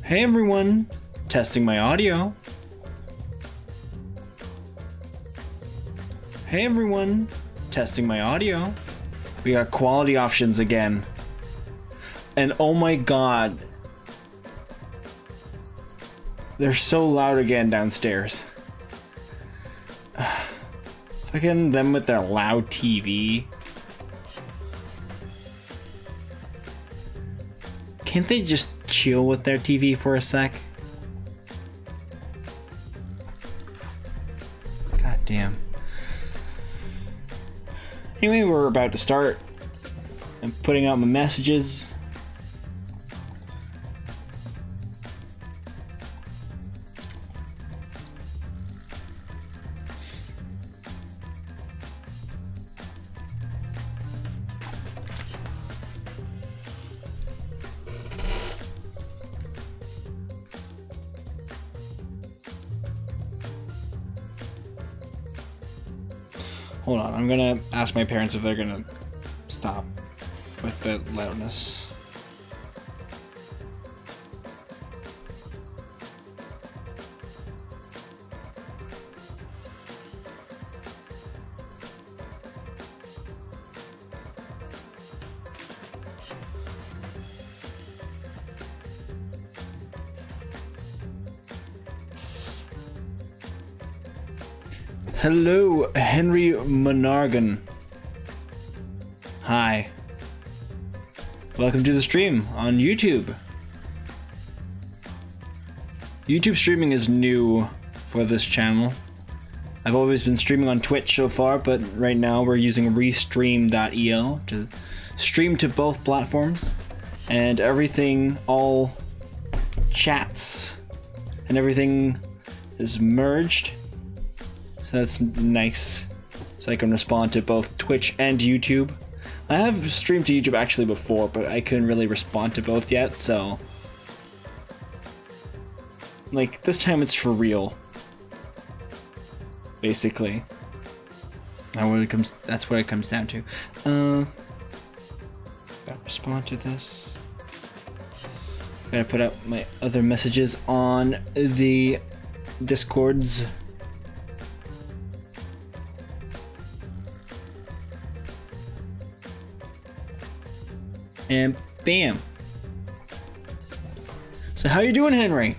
Hey everyone, testing my audio. Hey everyone, testing my audio. We got quality options again. And oh my god, they're so loud again downstairs. Fucking them with their loud TV. Can't they just chill with their TV for a sec? God damn. Anyway, we're about to start. I'm putting out my messages. Hold on, I'm gonna ask my parents if they're gonna stop with the loudness. Hello, Henry Monargan. Hi. Welcome to the stream on YouTube. YouTube streaming is new for this channel. I've always been streaming on Twitch so far, but right now we're using restream.io to stream to both platforms. And everything, all chats and everything is merged. So that's nice. So I can respond to both Twitch and YouTube. I have streamed to YouTube actually before, but I couldn't really respond to both yet, so... like, this time it's for real. Basically. That's what it comes down to. Gotta respond to this. Gotta put out my other messages on the Discords. And bam. So how you doing, Henry?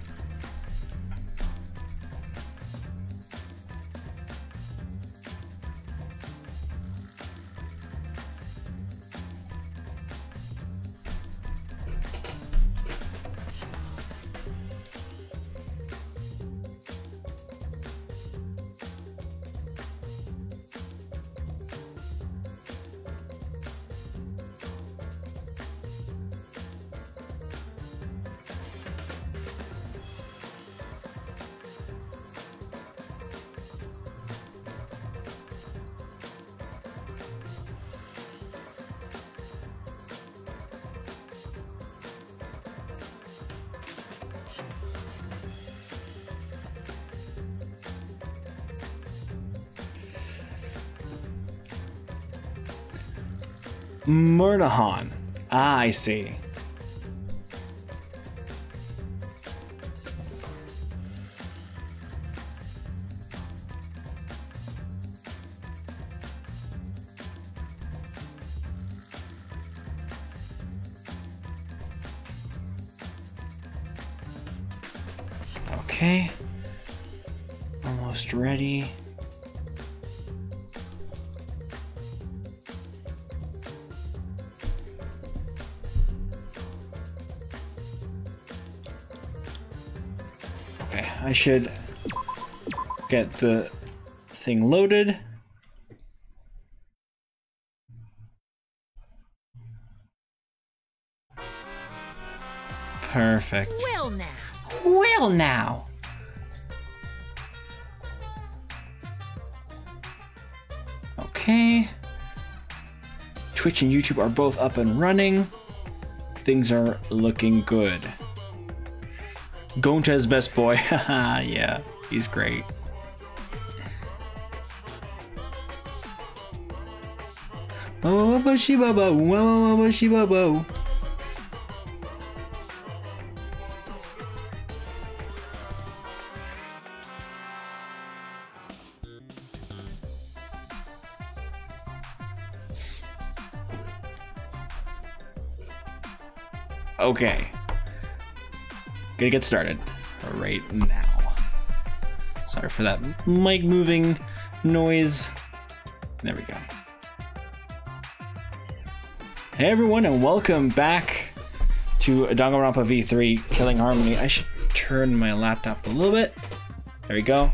Murnahan. Ah, I see. Okay. Almost ready. I should get the thing loaded. Perfect. Well now. Well now. Okay. Twitch and YouTube are both up and running. Things are looking good. Goncha's best boy. Haha, yeah, he's great. Oh, Shibabo, whoa, Shibabo. Okay. Gonna get started right now. Sorry for that mic moving noise. There we go. Hey everyone, and welcome back to Danganronpa V3 Killing Harmony. I should turn my laptop a little bit. There we go.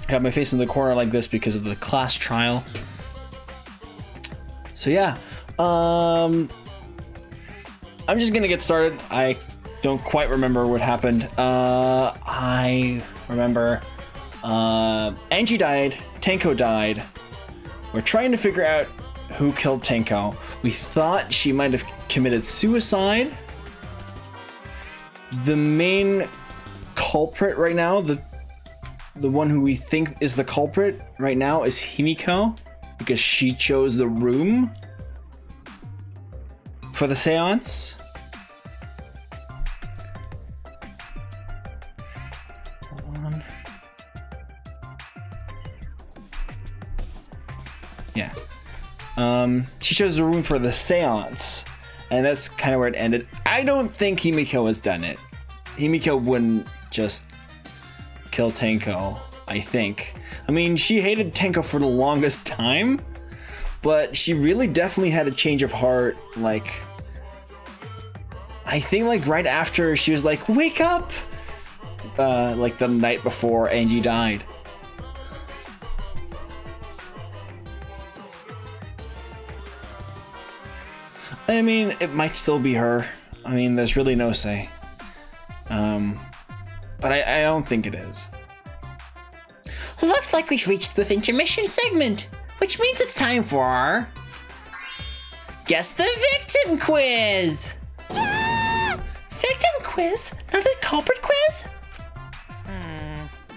I got my face in the corner like this because of the class trial. So yeah, I'm just gonna get started. I don't quite remember what happened. I remember Angie died, Tenko died. We're trying to figure out who killed Tenko. We thought she might have committed suicide. The main culprit right now, the one who we think is the culprit right now is Himiko, because she chose the room for the seance. Hold on. Yeah. She chose the room for the seance, and that's kind of where it ended. I don't think Himiko has done it. Himiko wouldn't just kill Tenko, I think. I mean, she hated Tenko for the longest time, but she really definitely had a change of heart, like, I think like right after she was like, wake up! Like the night before Angie died. I mean, it might still be her. I mean, there's really no say. But I don't think it is. Looks like we've reached the intermission segment, which means it's time for our Guess the Victim Quiz! Victim quiz? Not a culprit quiz?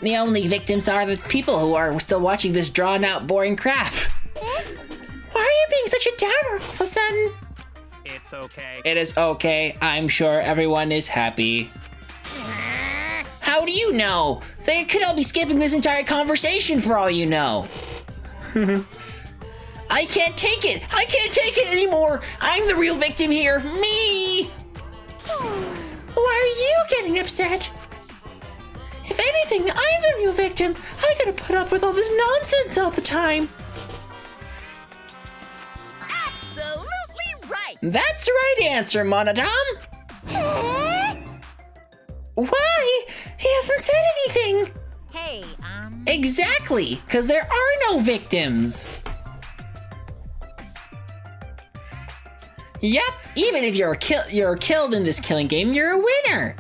The only victims are the people who are still watching this drawn out boring crap. Why are you being such a downer all of a sudden? It's okay. It is okay. I'm sure everyone is happy. How do you know? They could all be skipping this entire conversation for all you know. I can't take it. I can't take it anymore. I'm the real victim here. Me. Why are you getting upset? If anything, I'm the real victim. I gotta put up with all this nonsense all the time. Absolutely right. That's the right answer, Monodam. Why? He hasn't said anything. Hey, Exactly, because there are no victims. Yep, even if you're killed in this killing game, you're a winner.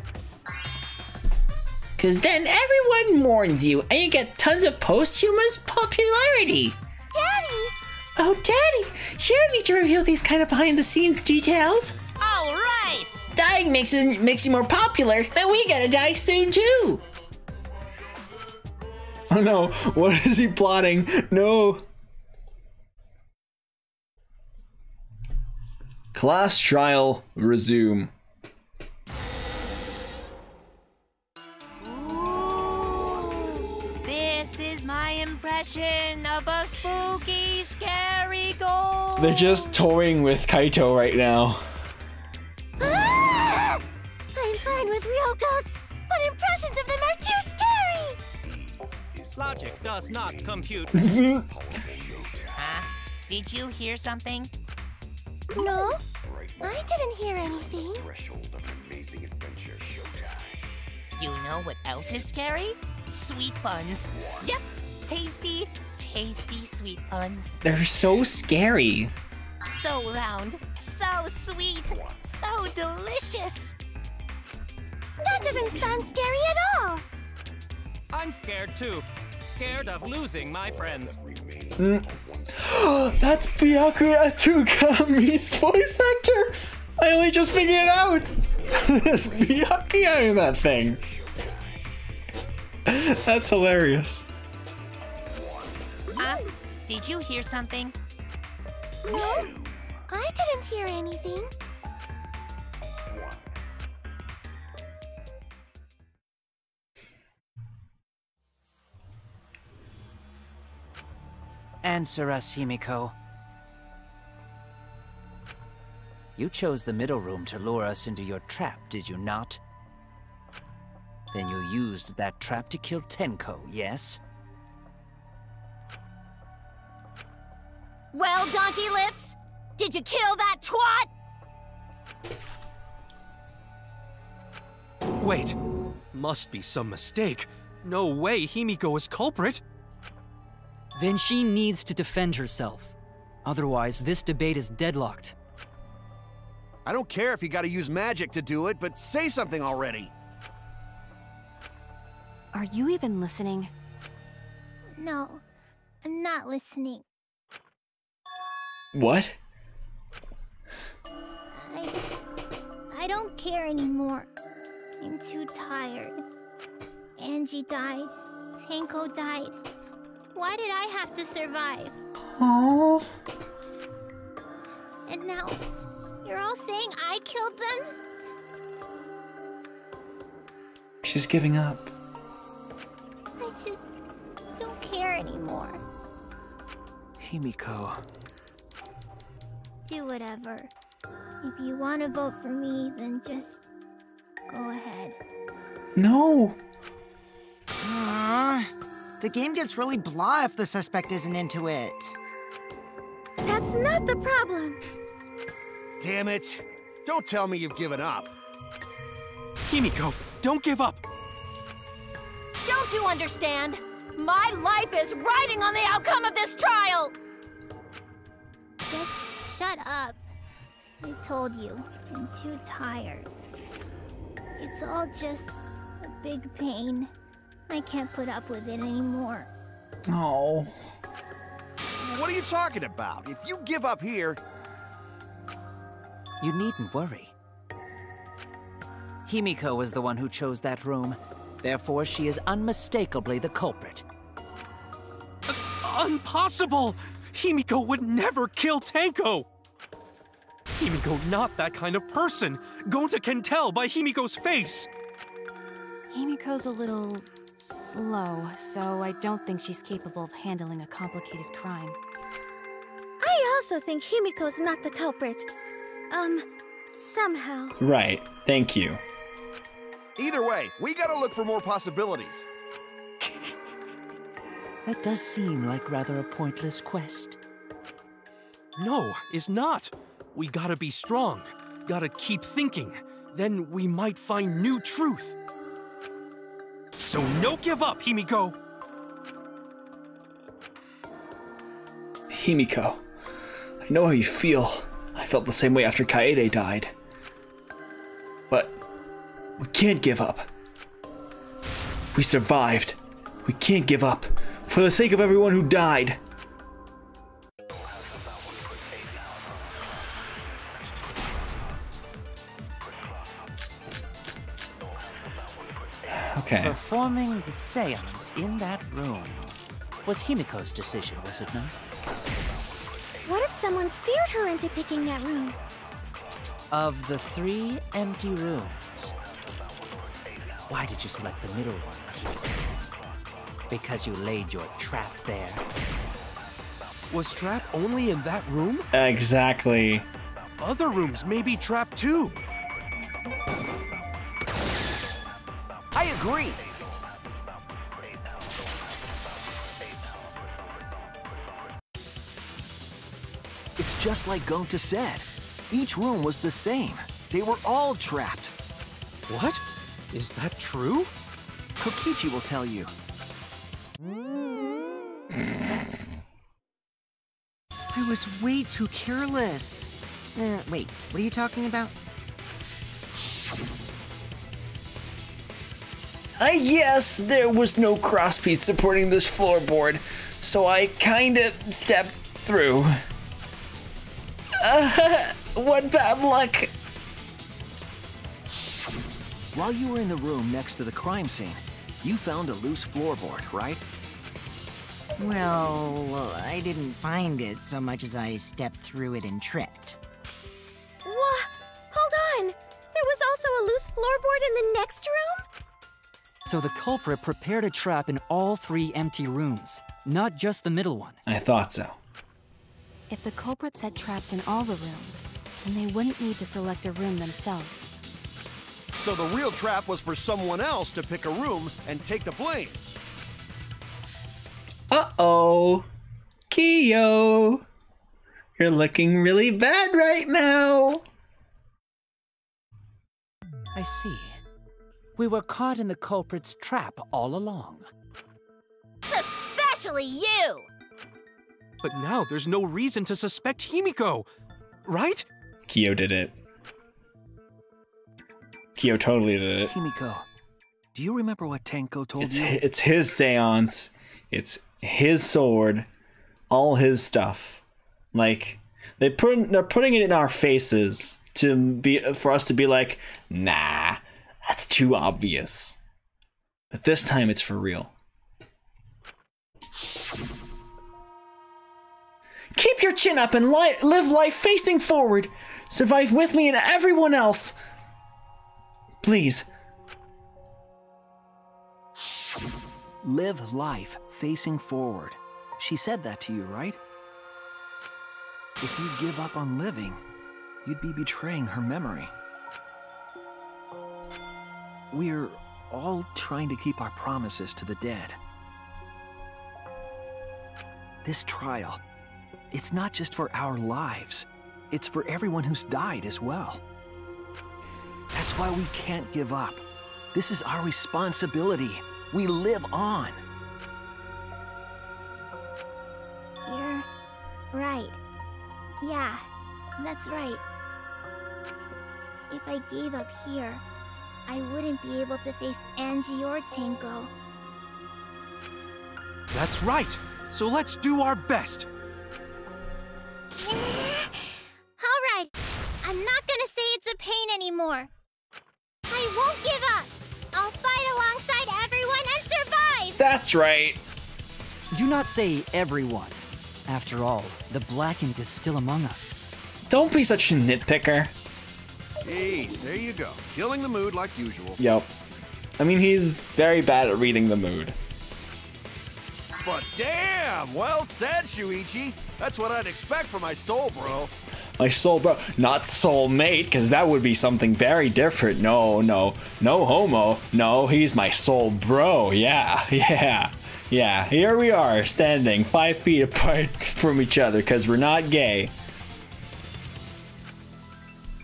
Because then everyone mourns you, and you get tons of posthumous popularity. Daddy! Oh, Daddy, you don't need to reveal these kind of behind-the-scenes details. all right. Dying makes you more popular, but we gotta die soon too. Oh no, what is he plotting? No. Class trial resume. Ooh, this is my impression of a spooky, scary ghost. They're just toying with Kaito right now. Ah! I'm fine with real ghosts, but impressions of them are too scary! Logic does not compute. Huh? Did you hear something? No, I didn't hear anything. You know what else is scary? Sweet buns. Yep, tasty, tasty sweet buns. They're so scary. So round, so sweet, so delicious. That doesn't sound scary at all. I'm scared too. Scared of losing my friends. That's Byakuya Tsukami's voice actor! I only just figured it out! There's Byakuya in that thing. That's hilarious. Did you hear something? No, I didn't hear anything. Answer us, Himiko. You chose the middle room to lure us into your trap, did you not? Then you used that trap to kill Tenko, yes? Well, Donkey Lips, did you kill that twat? Wait, must be some mistake. No way Himiko is culprit. Then she needs to defend herself. Otherwise, this debate is deadlocked. I don't care if you gotta use magic to do it, but say something already. Are you even listening? No, I'm not listening. What? I don't care anymore. I'm too tired. Angie died. Tenko died. Why did I have to survive? Aww. And now, you're all saying I killed them? She's giving up. I just don't care anymore. Himiko. Do whatever. If you want to vote for me, then just go ahead. No! The game gets really blah if the suspect isn't into it. That's not the problem. Damn it. Don't tell me you've given up. Himiko, don't give up. Don't you understand? My life is riding on the outcome of this trial! Just shut up. I told you, I'm too tired. It's all just a big pain. I can't put up with it anymore. Oh. What are you talking about? If you give up here... You needn't worry. Himiko was the one who chose that room. Therefore, she is unmistakably the culprit. Impossible! Himiko would never kill Tenko! Himiko not that kind of person. Gonta can tell by Himiko's face. Himiko's a little slow, so I don't think she's capable of handling a complicated crime. I also think Himiko's not the culprit. Somehow. Right. Thank you. Either way, we gotta look for more possibilities. That does seem like rather a pointless quest. No, it's not. We gotta be strong. Gotta keep thinking. Then we might find new truth. So no give up, Himiko! Himiko, I know how you feel. I felt the same way after Kaede died. But we can't give up. We survived. We can't give up. For the sake of everyone who died. Okay. Performing the seance in that room was Himiko's decision, was it not? What if someone steered her into picking that room? Of the 3 empty rooms, why did you select the middle one, Himiko? Because you laid your trap there? Was trap only in that room? Exactly. Other rooms may be trapped too. I agree. It's just like Gonta said. Each room was the same. They were all trapped. What? Is that true? Kokichi will tell you. I was way too careless. Wait, what are you talking about? I guess there was no crosspiece supporting this floorboard, so I kinda stepped through. What bad luck! While you were in the room next to the crime scene, you found a loose floorboard, right? Well, I didn't find it so much as I stepped through it and tripped. What? Hold on! There was also a loose floorboard in the next room? So the culprit prepared a trap in all 3 empty rooms, not just the middle one. I thought so. If the culprit set traps in all the rooms, and they wouldn't need to select a room themselves. So the real trap was for someone else to pick a room and take the blame. Uh-oh. Kyo. You're looking really bad right now. I see. We were caught in the culprit's trap all along. Especially you! But now there's no reason to suspect Himiko, right? Kyo did it. Kyo totally did it. Himiko, do you remember what Tenko told you? It's his seance. It's his sword. All his stuff. Like, they're putting it in our faces for us to be like, nah, that's too obvious. But this time it's for real. Keep your chin up and live life facing forward. Survive with me and everyone else. Please. Live life facing forward. She said that to you, right? If you give up on living, you'd be betraying her memory. We're all trying to keep our promises to the dead. This trial, it's not just for our lives. It's for everyone who's died as well. That's why we can't give up. This is our responsibility. We live on. You're right. Yeah, that's right. If I gave up here, I wouldn't be able to face Angie or Tenko. That's right. So let's do our best. Alright, I'm not gonna say it's a pain anymore. I won't give up. I'll fight alongside everyone and survive! That's right. Do not say everyone. After all, the Blackened is still among us. Don't be such a nitpicker. Jeez, there you go. Killing the mood like usual. Yep. I mean, he's very bad at reading the mood. But damn, well said, Shuichi. That's what I'd expect from my soul bro. My soul bro, not soulmate, because that would be something very different. No homo. No, he's my soul bro. Yeah. Here we are, standing 5 feet apart from each other, because we're not gay.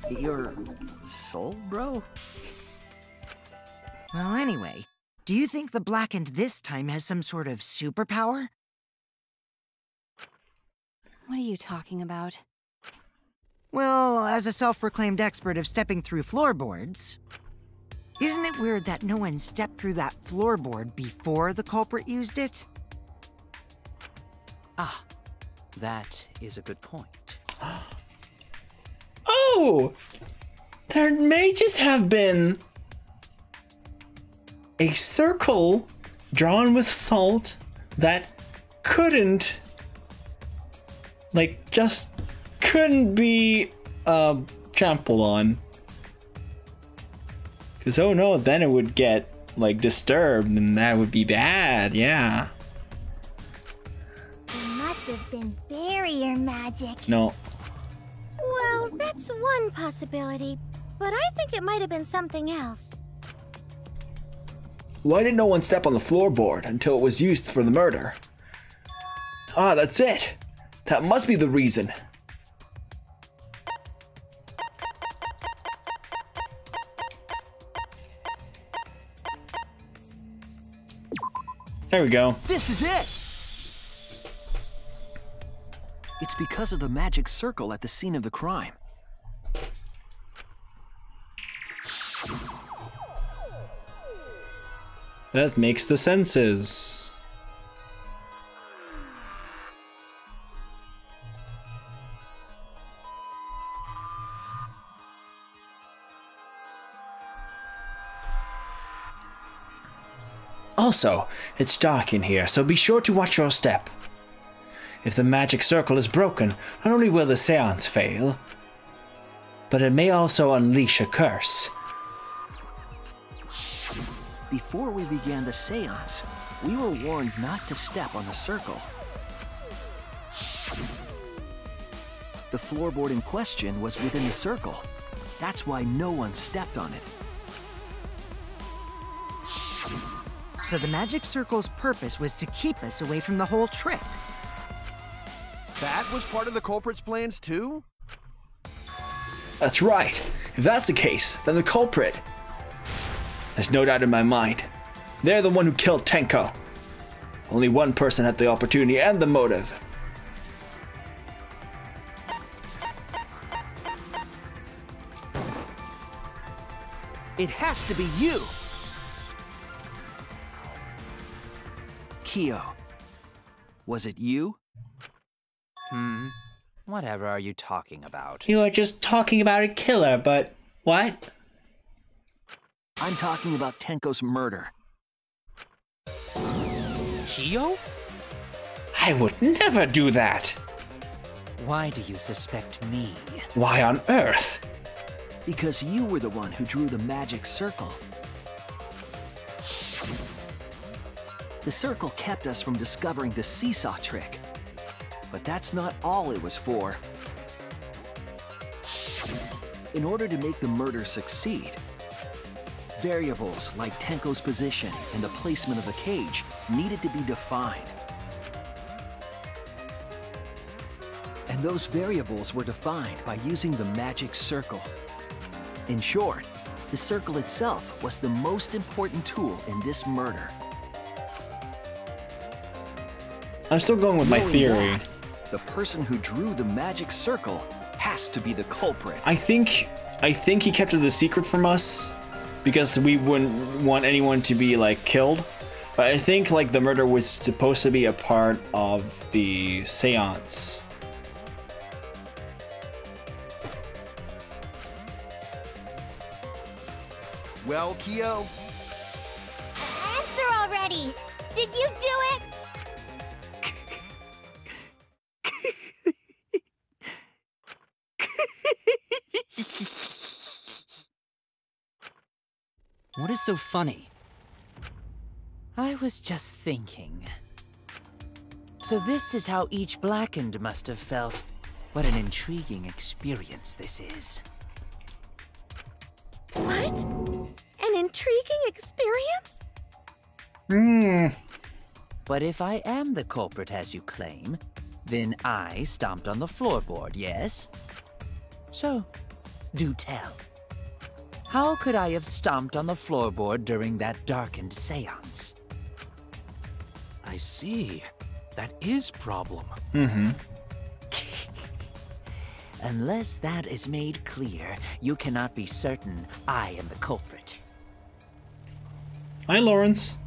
Your soul, bro? Well, anyway, do you think the Blackened this time has some sort of superpower? What are you talking about? Well, as a self-proclaimed expert of stepping through floorboards, isn't it weird that no one stepped through that floorboard before the culprit used it? Ah, that is a good point. Oh! There may just have been a circle drawn with salt that couldn't, like, just couldn't be trampled on. Because, oh no, then it would get, like, disturbed and that would be bad, yeah. It must have been barrier magic. No. Well, that's one possibility, but I think it might have been something else. Why did no one step on the floorboard until it was used for the murder? Ah, that's it. That must be the reason. There we go. This is it! It's because of the magic circle at the scene of the crime. That makes the senses. Also, it's dark in here, so be sure to watch your step. If the magic circle is broken, not only will the seance fail, but it may also unleash a curse. Before we began the seance, we were warned not to step on the circle. The floorboard in question was within the circle. That's why no one stepped on it. So the magic circle's purpose was to keep us away from the whole trick. That was part of the culprit's plans too? That's right. If that's the case, then the culprit. There's no doubt in my mind. They're the one who killed Tenko. Only one person had the opportunity and the motive. It has to be you! Kyo, was it you? Whatever are you talking about? You were just talking about a killer, but what? I'm talking about Tenko's murder. Kyo? I would never do that. Why do you suspect me? Why on earth? Because you were the one who drew the magic circle. The circle kept us from discovering the seesaw trick. But that's not all it was for. In order to make the murder succeed, variables like Tenko's position and the placement of the cage needed to be defined. And those variables were defined by using the magic circle. In short, the circle itself was the most important tool in this murder. I'm still going with my Knowing theory. that, the person who drew the magic circle has to be the culprit. I think he kept it a secret from us because we wouldn't want anyone to be like killed. But I think like the murder was supposed to be a part of the seance. Well, Kyo, Answer already! Did you do it? What is so funny? I was just thinking. So this is how each Blackened must have felt. What an intriguing experience this is. What? An intriguing experience? But if I am the culprit as you claim, then I stomped on the floorboard, yes? So, do tell. How could I have stomped on the floorboard during that darkened seance? I see. That is problem. Unless that is made clear, you cannot be certain I am the culprit. Hi, Lawrence.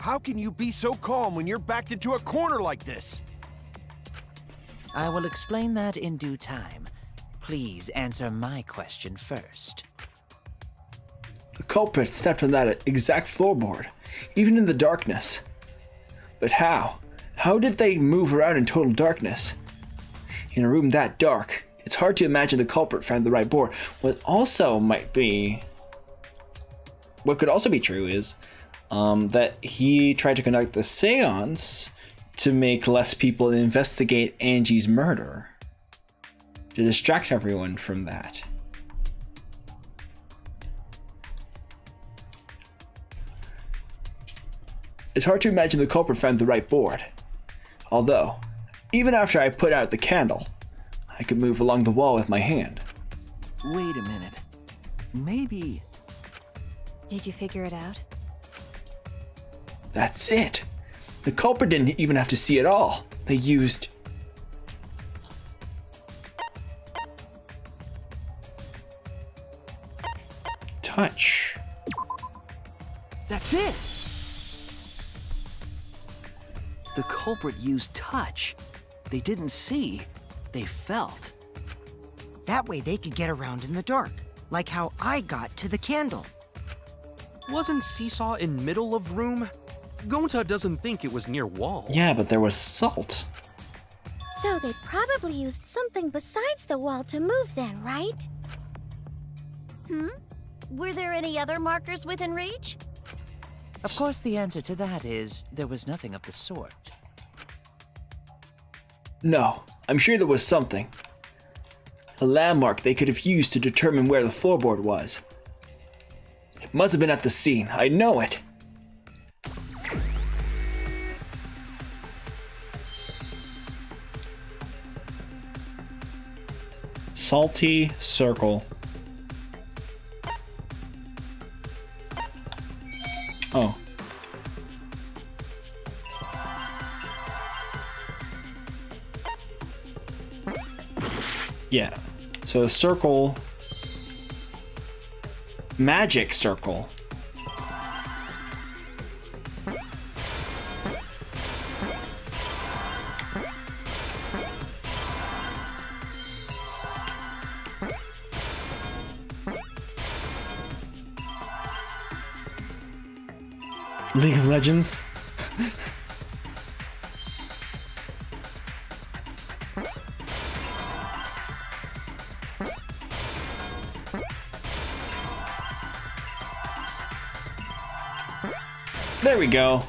how can you be so calm when you're backed into a corner like this? I will explain that in due time. Please answer my question first. The culprit stepped on that exact floorboard, even in the darkness. But how? How did they move around in total darkness? In a room that dark, it's hard to imagine the culprit found the right board. What could also be true is that he tried to conduct the seance to make less people investigate Angie's murder, to distract everyone from that. It's hard to imagine the culprit found the right board. Although, even after I put out the candle, I could move along the wall with my hand. Wait a minute. Maybe... Did you figure it out? That's it. The culprit didn't even have to see it all. They used... touch. That's it! The culprit used touch. They didn't see, they felt. That way they could get around in the dark, like how I got to the candle. Wasn't Seesaw in middle of room? Gonta doesn't think it was near wall. Yeah, but there was salt. So they probably used something besides the wall to move then, right? Were there any other markers within reach? Of course, the answer to that is there was nothing of the sort. No, I'm sure there was something. A landmark they could have used to determine where the floorboard was. It must have been at the scene. I know it. Salty circle. Oh. Yeah. So a circle. Magic circle. League of Legends. There we go.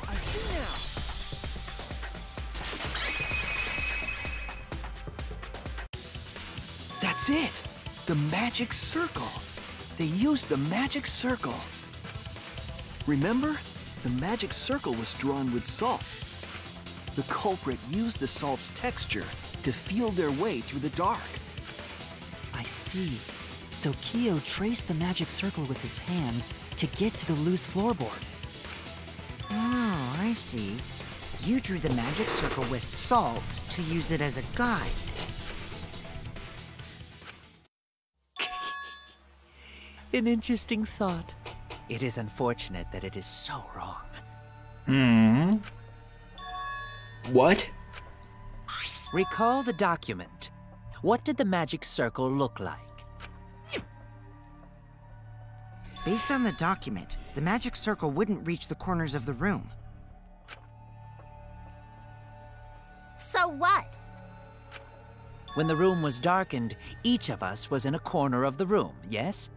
That's it! The magic circle. They used the magic circle. Remember? The magic circle was drawn with salt. The culprit used the salt's texture to feel their way through the dark. I see. So Kyo traced the magic circle with his hands to get to the loose floorboard. Oh, I see. You drew the magic circle with salt to use it as a guide. An interesting thought. It is unfortunate that it is so wrong. What? Recall the document. What did the magic circle look like? Based on the document, the magic circle wouldn't reach the corners of the room. So what? When the room was darkened, each of us was in a corner of the room, yes?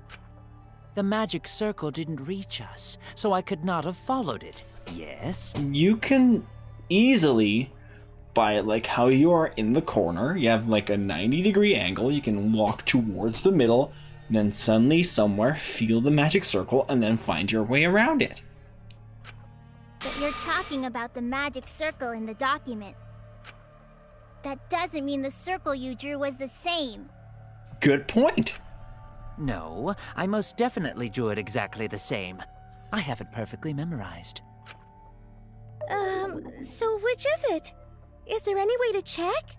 The magic circle didn't reach us, so I could not have followed it, yes? You can easily, by like how you are in the corner, you have like a 90-degree angle, you can walk towards the middle, then suddenly somewhere feel the magic circle and then find your way around it. But you're talking about the magic circle in the document. That doesn't mean the circle you drew was the same. Good point. No, I most definitely drew it exactly the same. I have it perfectly memorized. So which is it? Is there any way to check?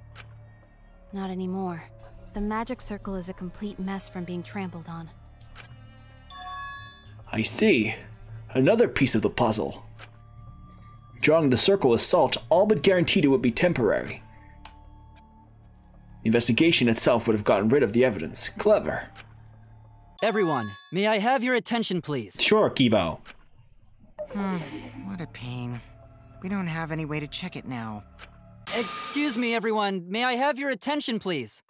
Not anymore. The magic circle is a complete mess from being trampled on. I see. Another piece of the puzzle. Drawing the circle with salt all but guaranteed it would be temporary. The investigation itself would have gotten rid of the evidence. Clever. Everyone, may I have your attention, please? Sure, Kibo. What a pain. We don't have any way to check it now. Excuse me, everyone. May I have your attention, please?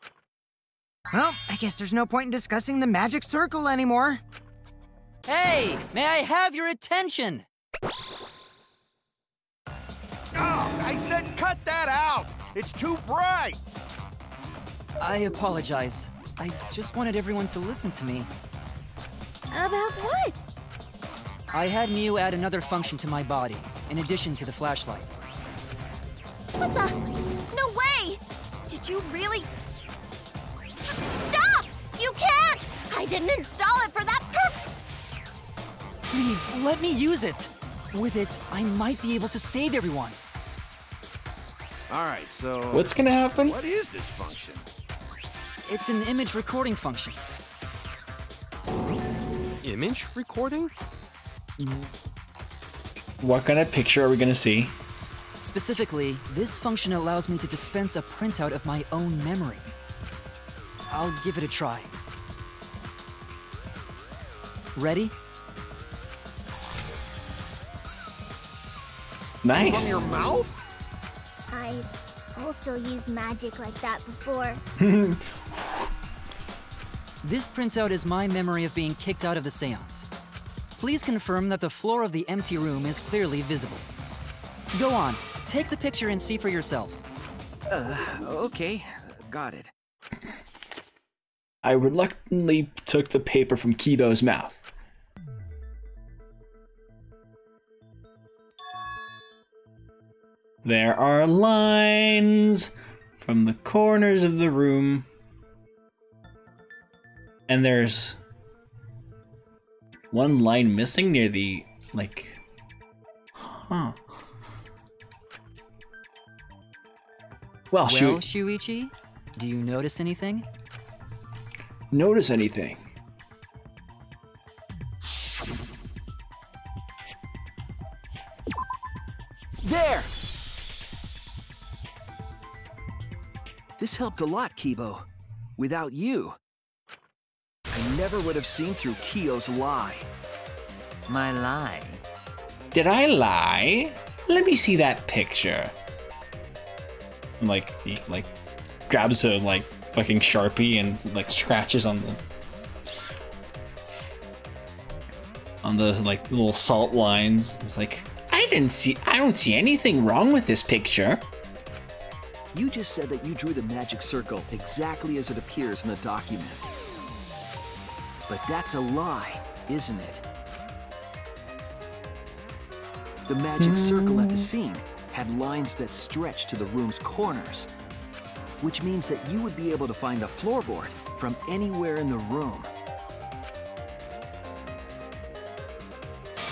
Well, I guess there's no point in discussing the magic circle anymore. Hey, may I have your attention? Oh, I said cut that out! It's too bright! I apologize. I just wanted everyone to listen to me. About what? I had Miu add another function to my body, in addition to the flashlight. What the? No way! Did you really? Stop! You can't! I didn't install it for that purpose! Please, let me use it! With it, I might be able to save everyone. Alright, so... What's gonna happen? What is this function? It's an image recording function. Image recording? What kind of picture are we gonna see? Specifically, this function allows me to dispense a printout of my own memory. I'll give it a try. Ready? Nice. From your mouth? I also used magic like that before. This printout is my memory of being kicked out of the seance. Please confirm that the floor of the empty room is clearly visible. Go on, take the picture and see for yourself. Okay. got it. I reluctantly took the paper from Kibo's mouth. There are lines from the corners of the room. And there's one line missing near the, like, huh. Well, Shuichi, do you notice anything? Notice anything? There! This helped a lot, Kibo. Without you, I never would have seen through Kyo's lie. My lie? Did I lie? Let me see that picture. And he grabs a fucking Sharpie and scratches on the little salt lines. It's like, I don't see anything wrong with this picture. You just said that you drew the magic circle exactly as it appears in the document. But that's a lie, isn't it? The magic circle at the scene had lines that stretched to the room's corners, which means that you would be able to find the floorboard from anywhere in the room.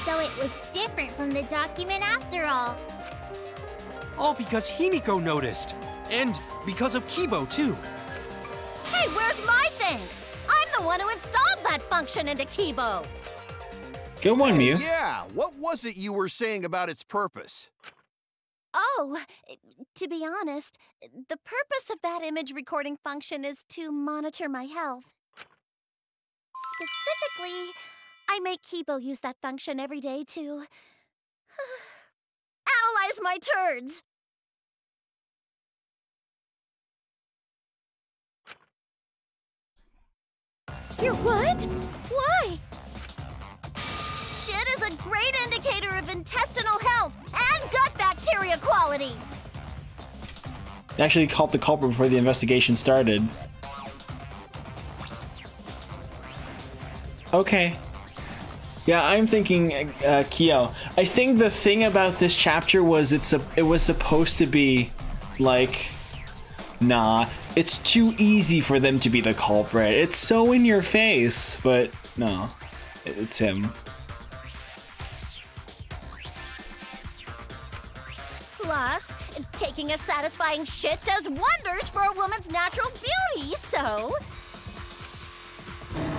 So it was different from the document after all. All because Himiko noticed. And because of Kibo, too. Hey, where's my thanks? I'm the one who installed that function into Kibo. Good one, Mew. Yeah, what was it you were saying about its purpose? Oh, to be honest, the purpose of that image recording function is to monitor my health. Specifically, I make Kibo use that function every day to analyze my turds. Your what? Why? Shit is a great indicator of intestinal health and gut bacteria quality. They actually caught the culprit before the investigation started. Okay. Yeah, I'm thinking Kyo. I think the thing about this chapter was it was supposed to be like, nah, it's too easy for them to be the culprit. It's so in your face, but no, it's him. Plus, taking a satisfying shit does wonders for a woman's natural beauty, so...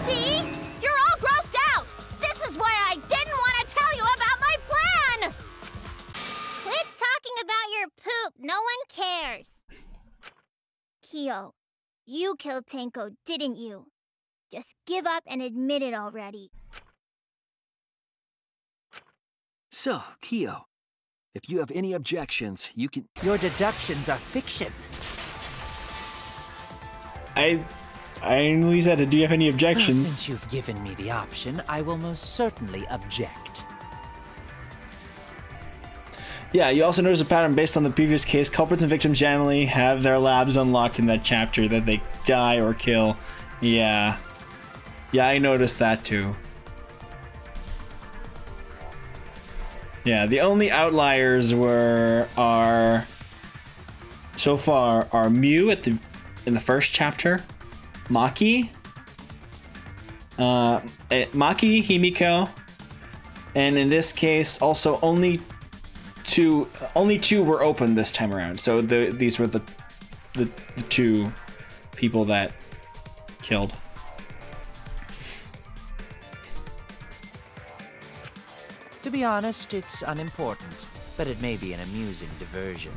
See? You're all grossed out! This is why I didn't want to tell you about my plan! Quit talking about your poop, no one cares. Kyo, you killed Tenko, didn't you? Just give up and admit it already. So, Kyo, if you have any objections, you can... Your deductions are fiction. I only said, do you have any objections? Since you've given me the option, I will most certainly object. Yeah, you also notice a pattern based on the previous case. Culprits and victims generally have their labs unlocked in that chapter, that they die or kill. Yeah. Yeah, I noticed that too. Yeah, the only outliers so far are Mew in the first chapter, Maki, Himiko, and in this case also only two were open this time around. So these were the two people that killed. To be honest, it's unimportant, but it may be an amusing diversion.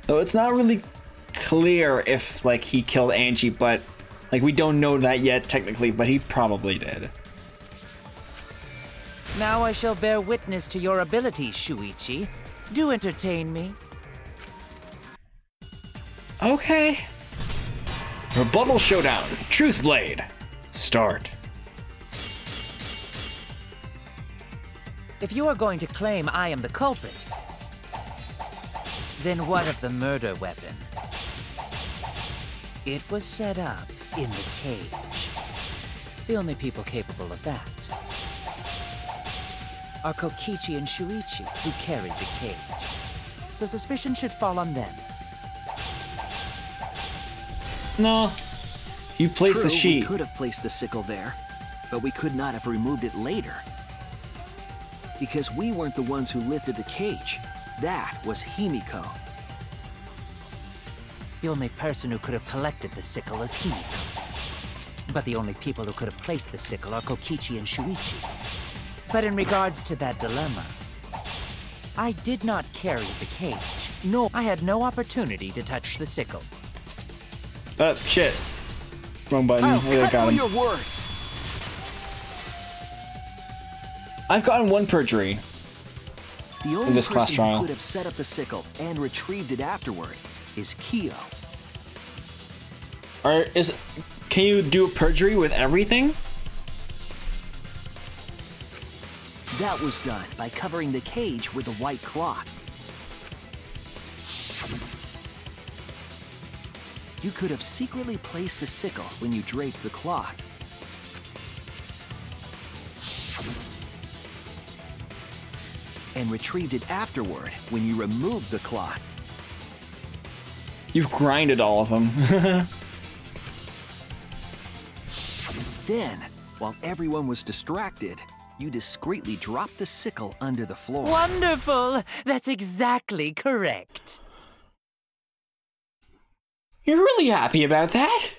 So it's not really clear if he killed Angie, but we don't know that yet technically, but he probably did. Now I shall bear witness to your abilities, Shuichi. Do entertain me. Okay. Rebuttal Showdown. Truth Blade. Start. If you are going to claim I am the culprit, Then what of the murder weapon? It was set up in the cage. The only people capable of that are Kokichi and Shuichi, who carried the cage. So suspicion should fall on them. No. You placed the sheet. We could have placed the sickle there, but we could not have removed it later. Because we weren't the ones who lifted the cage. That was Himiko. The only person who could have collected the sickle is Himiko. But the only people who could have placed the sickle are Kokichi and Shuichi. But in regards to that dilemma, I did not carry the cage. No, I had no opportunity to touch the sickle. Shit. Wrong button. I got him. Your words. I've gotten one perjury. The only this class person trial. who could have set up the sickle and retrieved it afterward is Kyo. Can you do a perjury with everything? That was done by covering the cage with a white cloth. You could have secretly placed the sickle when you draped the cloth. And retrieved it afterward when you removed the cloth. You've grinded all of them. Then, while everyone was distracted, you discreetly dropped the sickle under the floor. Wonderful! That's exactly correct. You're really happy about that?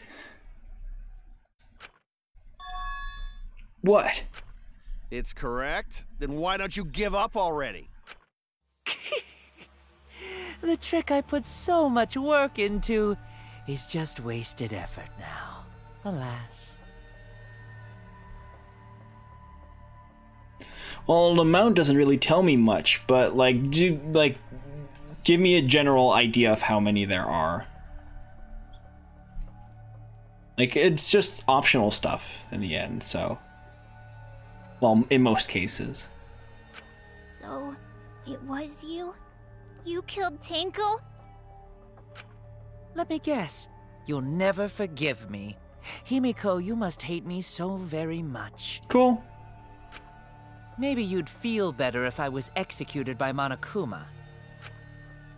What? It's correct? Then why don't you give up already? The trick I put so much work into is just wasted effort now. Alas. Well, the amount doesn't really tell me much, but give me a general idea of how many there are. Like, it's just optional stuff in the end, so. Well, in most cases. So, it was you? You killed Tenko? Let me guess. You'll never forgive me. Himiko, you must hate me so very much. Cool. Maybe you'd feel better if I was executed by Monokuma.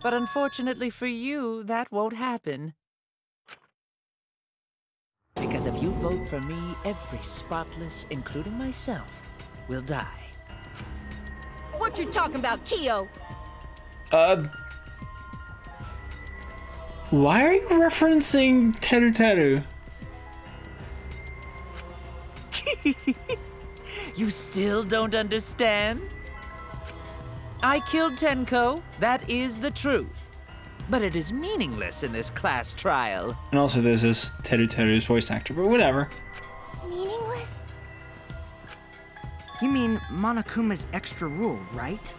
But unfortunately for you, that won't happen. Because if you vote for me, every spotless, including myself, will die. What you talking about, Kyo? Why are you referencing Teru Teru? You still don't understand? I killed Tenko, that is the truth. But it is meaningless in this class trial. And also there's this Teru Teru's voice actor, but whatever. Meaningless? You mean Monokuma's extra rule, right?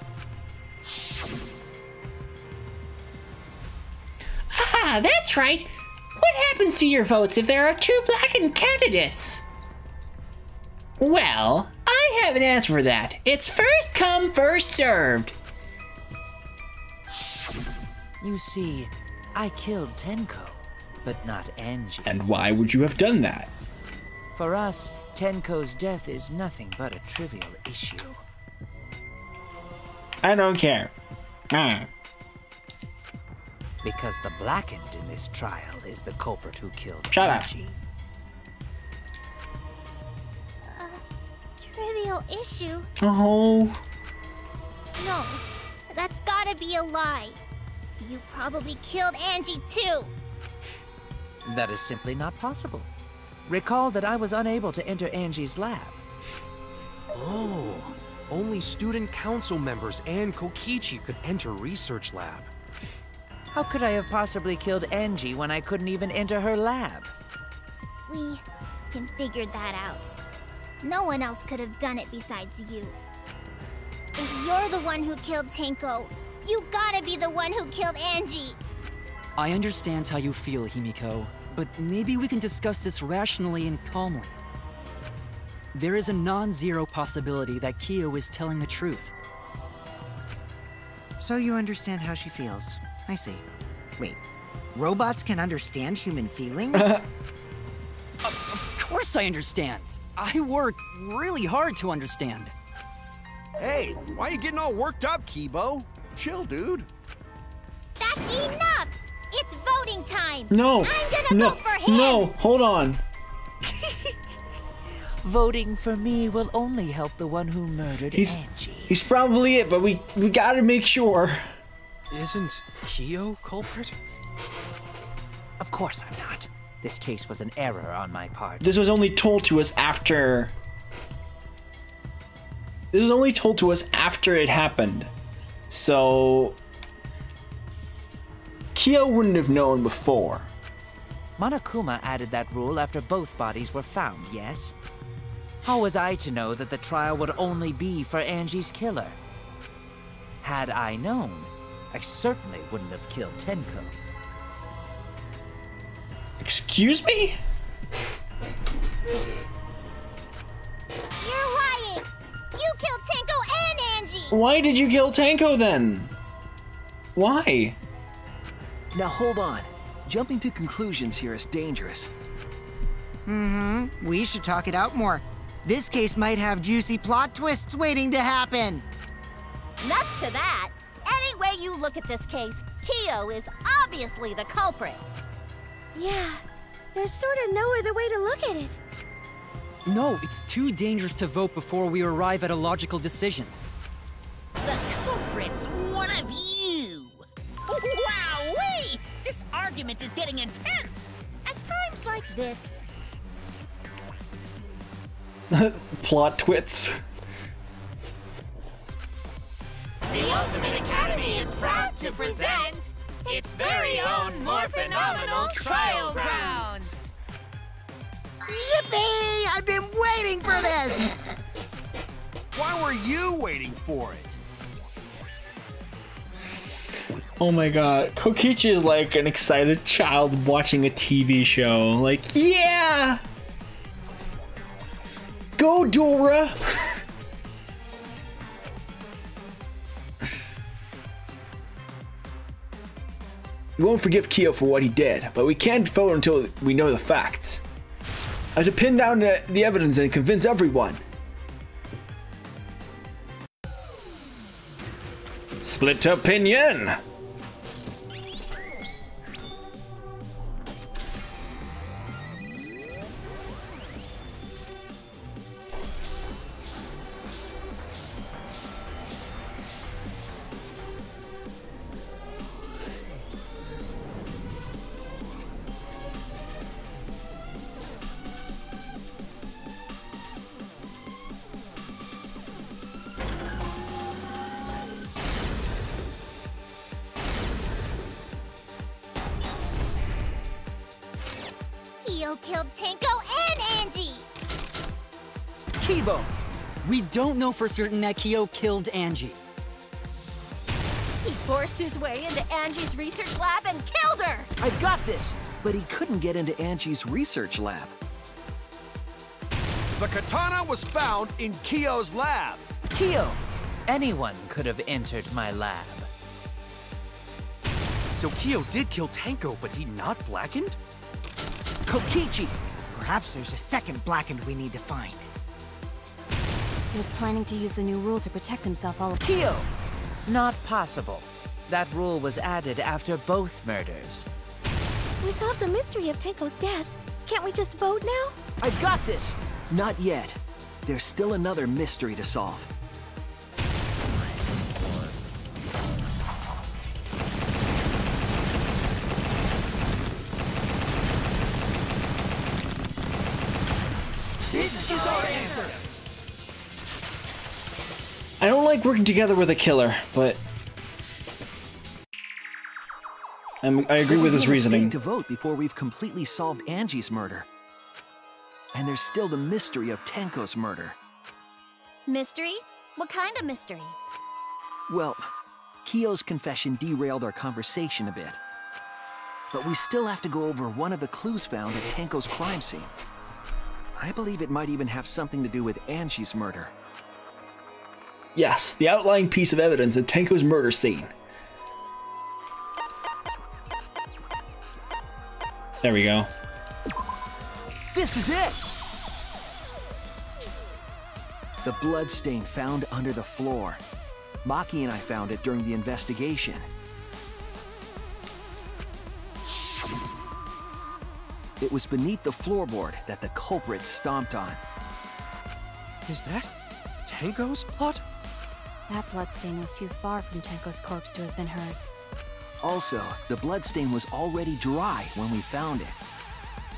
Ah, that's right. What happens to your votes if there are two blackened candidates? Well, I have an answer for that. It's first come, first served. You see, I killed Tenko, but not Angie. And why would you have done that? For us, Tenko's death is nothing but a trivial issue. I don't care. Because the blackened in this trial is the culprit who killed Shut up. Angie. Trivial issue? Oh. No, that's gotta be a lie. You probably killed Angie too. That is simply not possible. Recall that I was unable to enter Angie's lab. Oh, only student council members and Kokichi could enter research lab. How could I have possibly killed Angie when I couldn't even enter her lab? We can figure that out. No one else could have done it besides you. If you're the one who killed Tenko, you gotta be the one who killed Angie. I understand how you feel, Himiko, but maybe we can discuss this rationally and calmly. There is a non-zero possibility that Kyo is telling the truth. So you understand how she feels. I see. Wait, robots can understand human feelings? Of course I understand. I work really hard to understand. Hey, why are you getting all worked up, Kibo? Chill, dude. That's enough! It's voting time! No! I'm gonna No! vote for him! No! Hold on! Voting for me will only help the one who murdered Angie. He's probably it, but we gotta make sure. Isn't Kyo culprit? Of course I'm not. This case was an error on my part. This was only told to us after... This was only told to us after it happened. So... Kyo wouldn't have known before. Monokuma added that rule after both bodies were found, yes? How was I to know that the trial would only be for Angie's killer? Had I known, I certainly wouldn't have killed Tenko. Excuse me? You're lying! You killed Tenko and Angie! Why did you kill Tenko then? Why? Now hold on. Jumping to conclusions here is dangerous. We should talk it out more. This case might have juicy plot twists waiting to happen. Nuts to that! Any way you look at this case, Kyo is obviously the culprit. Yeah, there's sort of no other way to look at it. No, it's too dangerous to vote before we arrive at a logical decision. The culprit's one of you! Wowee! This argument is getting intense! At times like this. Plot twits. The Ultimate Academy is proud to present its very own more phenomenal trial grounds! Yippee! I've been waiting for this! Why were you waiting for it? Oh my god. Kokichi is like an excited child watching a TV show. Like, yeah! Go, Dora! We won't forgive Kyo for what he did, but we can't vote until we know the facts. I have to pin down the evidence and convince everyone. Split opinion! Kyo killed Tenko and Angie! Kibo! We don't know for certain that Kyo killed Angie. He forced his way into Angie's research lab and killed her! I've got this! But he couldn't get into Angie's research lab. The katana was found in Kyo's lab. Kyo! Anyone could have entered my lab. So Kyo did kill Tenko, but he not blackened? Kokichi! Perhaps there's a second blackened we need to find. He was planning to use the new rule to protect himself all. Kyo! Not possible. That rule was added after both murders. We solved the mystery of Tenko's death. Can't we just vote now? I've got this! Not yet. There's still another mystery to solve. This is our answer! I don't like working together with a killer, but I agree with his reasoning. To vote before we've completely solved Angie's murder. And there's still the mystery of Tenko's murder. Mystery? What kind of mystery? Well, Kyo's confession derailed our conversation a bit. But we still have to go over one of the clues found at Tenko's crime scene. I believe it might even have something to do with Angie's murder. Yes, the outlying piece of evidence at Tenko's murder scene. There we go. This is it! The bloodstain found under the floor. Maki and I found it during the investigation. It was beneath the floorboard that the culprit stomped on. Is that Tenko's blood? That bloodstain was too far from Tenko's corpse to have been hers. Also, the bloodstain was already dry when we found it.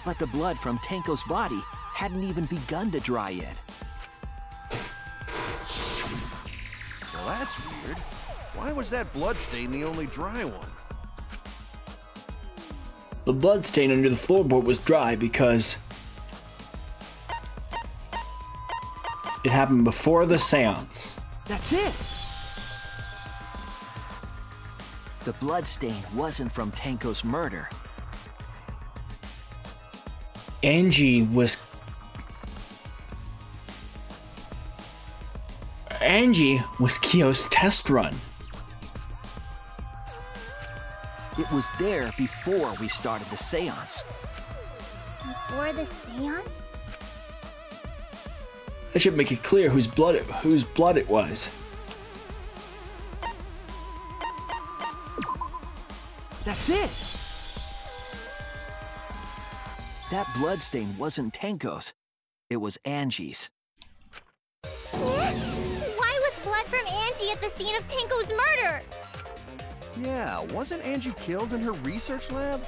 But the blood from Tenko's body hadn't even begun to dry yet. Well, that's weird. Why was that bloodstain the only dry one? The blood stain under the floorboard was dry because it happened before the seance. That's it! The bloodstain wasn't from Tenko's murder. Angie was Kyo's test run. It was there before we started the seance. Before the seance? That should make it clear whose blood it was. That's it! That bloodstain wasn't Tenko's. It was Angie's. Why was blood from Angie at the scene of Tenko's murder? Yeah, wasn't Angie killed in her research lab?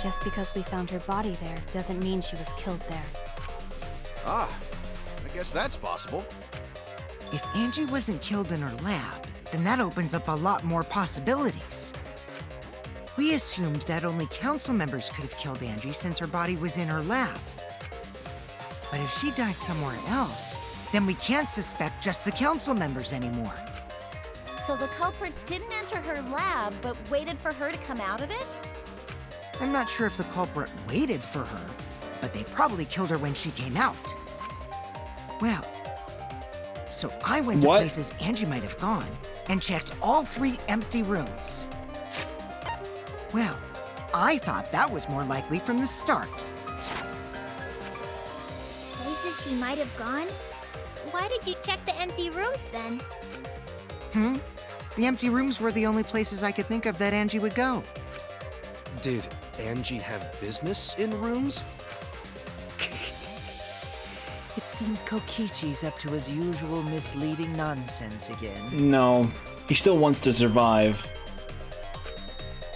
Just because we found her body there doesn't mean she was killed there. Ah, I guess that's possible. If Angie wasn't killed in her lab, then that opens up a lot more possibilities. We assumed that only council members could have killed Angie since her body was in her lab. But if she died somewhere else, then we can't suspect just the council members anymore. So the culprit didn't enter her lab, but waited for her to come out of it? I'm not sure if the culprit waited for her, but they probably killed her when she came out. Well, so I went to places Angie might have gone and checked all 3 empty rooms. Well, I thought that was more likely from the start. Places she might have gone? Why did you check the empty rooms then? The empty rooms were the only places I could think of that Angie would go. Did Angie have business in rooms? It seems Kokichi's up to his usual misleading nonsense again. No, he still wants to survive.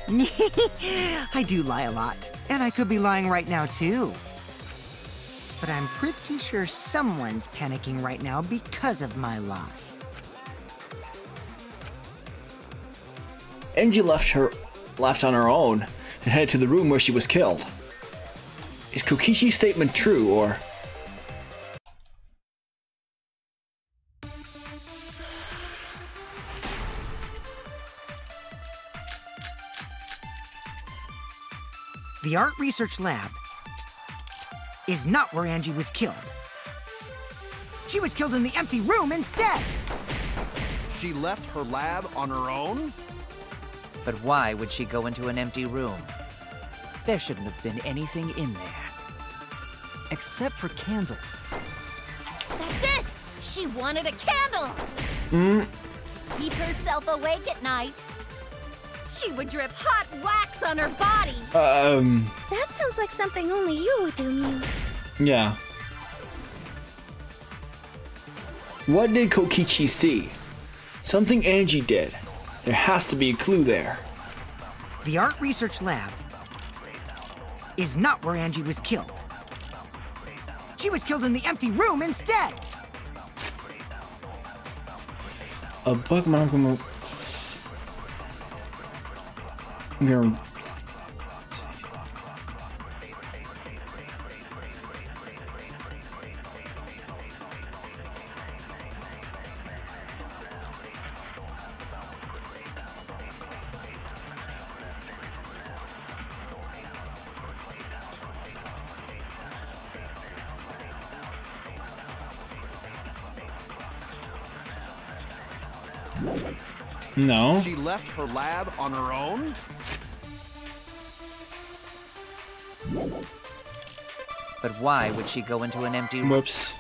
I do lie a lot, and I could be lying right now too. But I'm pretty sure someone's panicking right now because of my lie. Angie left on her own and headed to the room where she was killed. Is Kokichi's statement true, or... The art research lab is not where Angie was killed. She was killed in the empty room instead! She left her lab on her own? But why would she go into an empty room? There shouldn't have been anything in there. Except for candles. That's it! She wanted a candle! To keep herself awake at night. She would drip hot wax on her body! That sounds like something only you would do, Mew. Yeah. What did Kokichi see? Something Angie did. There has to be a clue there. The art research lab is not where Angie was killed. She was killed in the empty room instead! A book I'm gonna... No. She left her lab on her own? But why would she go into an empty room? Whoops.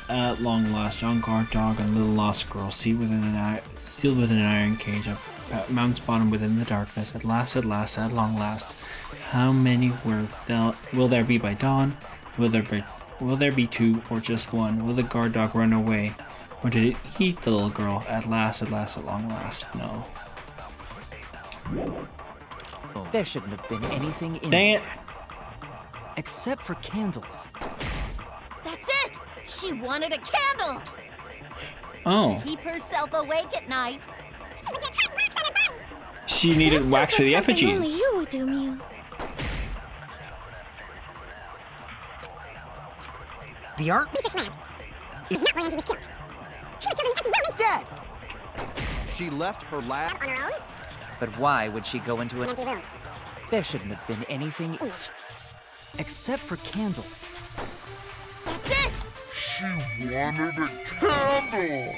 At long last, young guard dog and little lost girl sealed within an iron cage at mountain's bottom within the darkness. At last, at long last, how many will there be by dawn? Will there be two or just one? Will the guard dog run away, or did it eat the little girl? At last, at long last, no. There shouldn't have been anything in Dang it! Except for candles. That's it! She wanted a candle! Oh. Keep herself awake at night. She needed wax for the effigies. Only you would do, Mew. The art research lab is not where Angie was killed. She was killed in the empty room instead. She left her lab On her own? But why would she go into An an empty room. There shouldn't have been anything. Except for candles. That's it! She wanted a candle!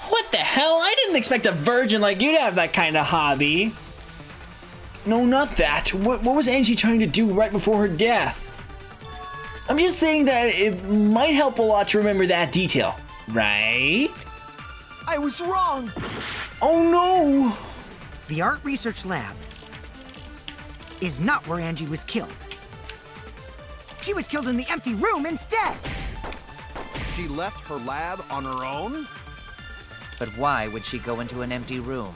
What the hell? I didn't expect a virgin like you to have that kind of hobby. No, not that. What was Angie trying to do right before her death? I'm just saying that it might help a lot to remember that detail, right? I was wrong! Oh no! The art research lab is not where Angie was killed. She was killed in the empty room instead. She left her lab on her own? But why would she go into an empty room?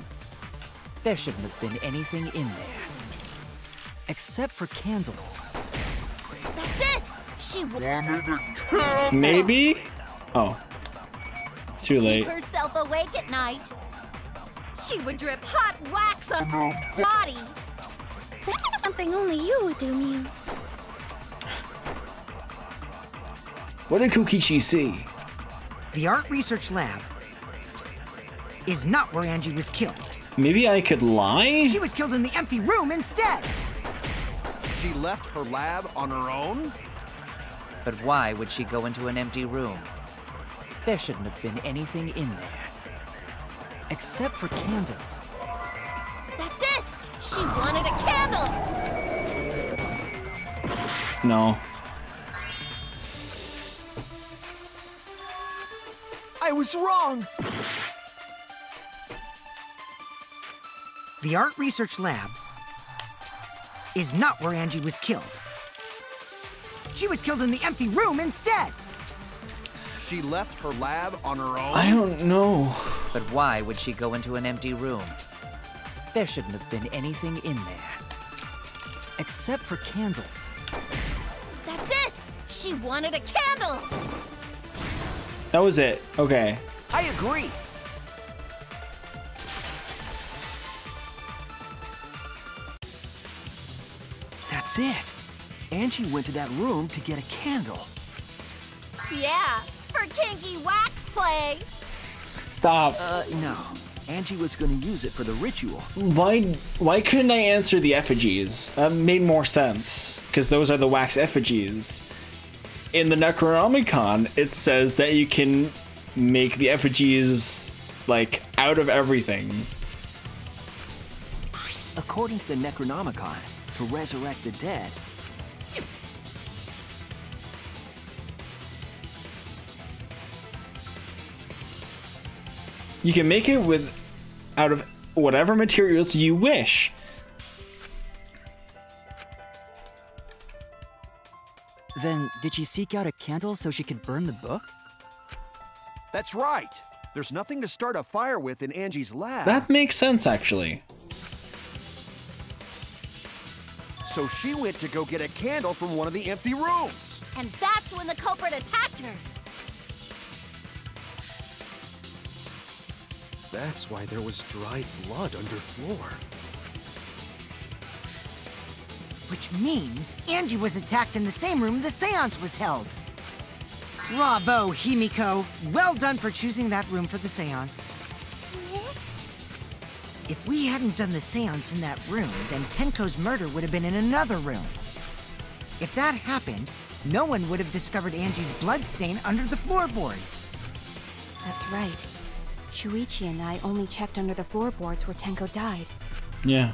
There shouldn't have been anything in there. Except for candles. That's it! She Wanted a candle! Maybe? Oh. Too keep late. herself awake at night. She would drip hot wax on her body. Something only you would do, Mew. What did Kokichi see? The art research lab is not where Angie was killed. Maybe I could lie? She was killed in the empty room instead. She left her lab on her own? But why would she go into an empty room? There shouldn't have been anything in there. Except for candles. That's it! She wanted a candle! No. I was wrong! The art research lab is not where Angie was killed. She was killed in the empty room instead. She left her lab on her own? I don't know. But why would she go into an empty room? There shouldn't have been anything in there. Except for candles. That's it! She wanted a candle! That was it. Okay. I agree. That's it. Angie went to that room to get a candle. Yeah, for kinky wax play! Stop. No. Angie was going to use it for the ritual. Why couldn't I answer the effigies? That made more sense. Because those are the wax effigies. In the Necronomicon, it says that you can make the effigies, like, out of everything. According to the Necronomicon, to resurrect the dead, You can make it with out of whatever materials you wish. Then, did she seek out a candle so she could burn the book? That's right. There's nothing to start a fire with in Angie's lab. That makes sense, actually. So she went to go get a candle from one of the empty rooms. And that's when the culprit attacked her. That's why there was dried blood underfloor. Which means Angie was attacked in the same room the seance was held. Bravo, Himiko. Well done for choosing that room for the seance. If we hadn't done the seance in that room, then Tenko's murder would have been in another room. If that happened, no one would have discovered Angie's bloodstain under the floorboards. That's right. Shuichi and I only checked under the floorboards where Tenko died. Yeah.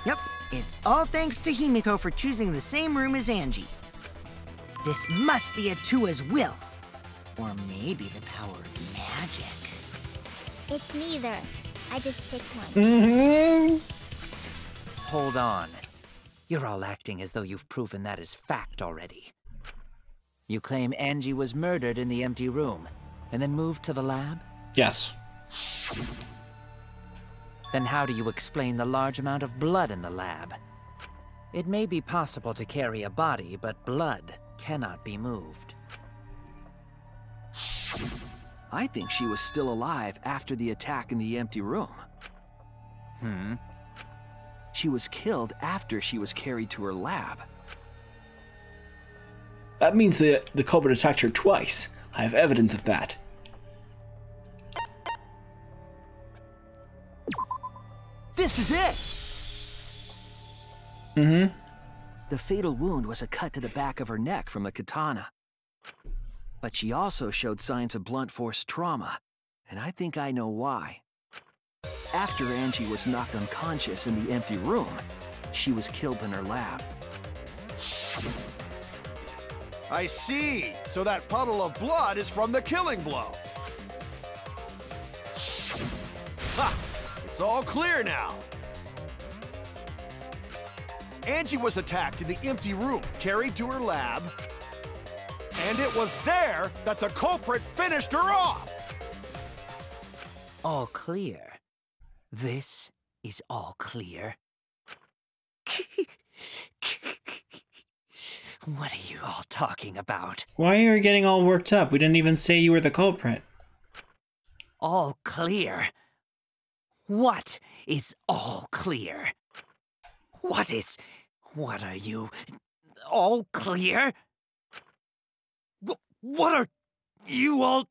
Yep, it's all thanks to Himiko for choosing the same room as Angie. This must be Atua's will. Or maybe the power of magic. It's neither. I just picked one. Hold on. You're all acting as though you've proven that as fact already. You claim Angie was murdered in the empty room, and then moved to the lab? Yes. Then how do you explain the large amount of blood in the lab? It may be possible to carry a body, but blood cannot be moved. I think she was still alive after the attack in the empty room. She was killed after she was carried to her lab. That means the culprit attacked her twice. I have evidence of that. This is it! The fatal wound was a cut to the back of her neck from a katana. But she also showed signs of blunt force trauma, and I think I know why. After Angie was knocked unconscious in the empty room, she was killed in her lab. I see. So that puddle of blood is from the killing blow. Ha! It's all clear now. Angie was attacked in the empty room, carried to her lab, and it was there that the culprit finished her off! All clear. This is all clear. What are you all talking about? Why are you getting all worked up? We didn't even say you were the culprit. All clear? What is all clear? What are you? All clear? What are you all?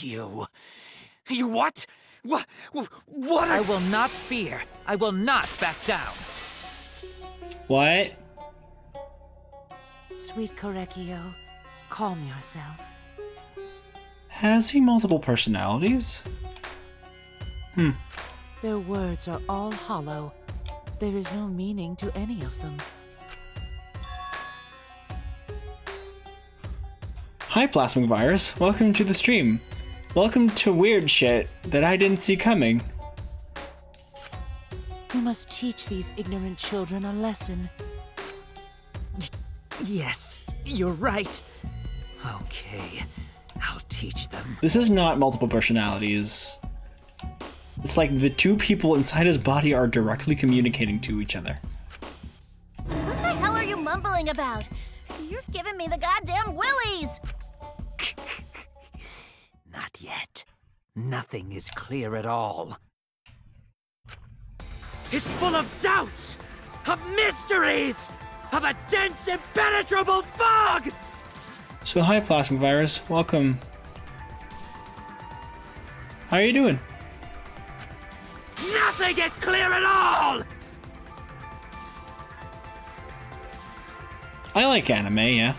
You what? What? I will not fear. I will not back down. What? Sweet Korekio, calm yourself. Has he multiple personalities? Their words are all hollow. There is no meaning to any of them. Hi, Plasmic Virus. Welcome to the stream. Welcome to weird shit that I didn't see coming. We must teach these ignorant children a lesson. Yes, you're right. Okay, I'll teach them. This is not multiple personalities. It's like the two people inside his body are directly communicating to each other. What the hell are you mumbling about? You're giving me the goddamn willies! Not yet. Nothing is clear at all. It's full of doubts, of mysteries, of a dense, impenetrable fog! So hi, Plasmic Virus. Welcome. How are you doing? Nothing is clear at all! I like anime, yeah.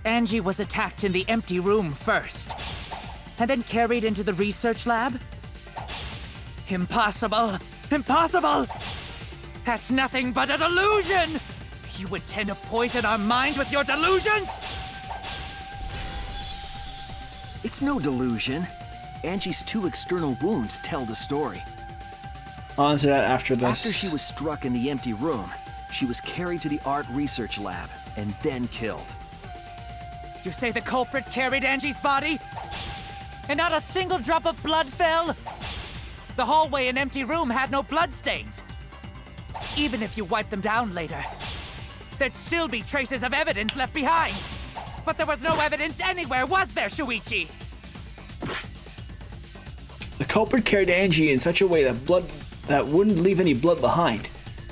Angie was attacked in the empty room first, and then carried into the research lab? Impossible! Impossible! That's nothing but a delusion! You intend to poison our minds with your delusions? It's no delusion. Angie's 2 external wounds tell the story. I'll answer that after this. After she was struck in the empty room, she was carried to the art research lab and then killed. You say the culprit carried Angie's body? And not a single drop of blood fell? The hallway and empty room had no bloodstains. Even if you wipe them down later, there'd still be traces of evidence left behind. But there was no evidence anywhere, was there, Shuichi? The culprit carried Angie in such a way that wouldn't leave any blood behind.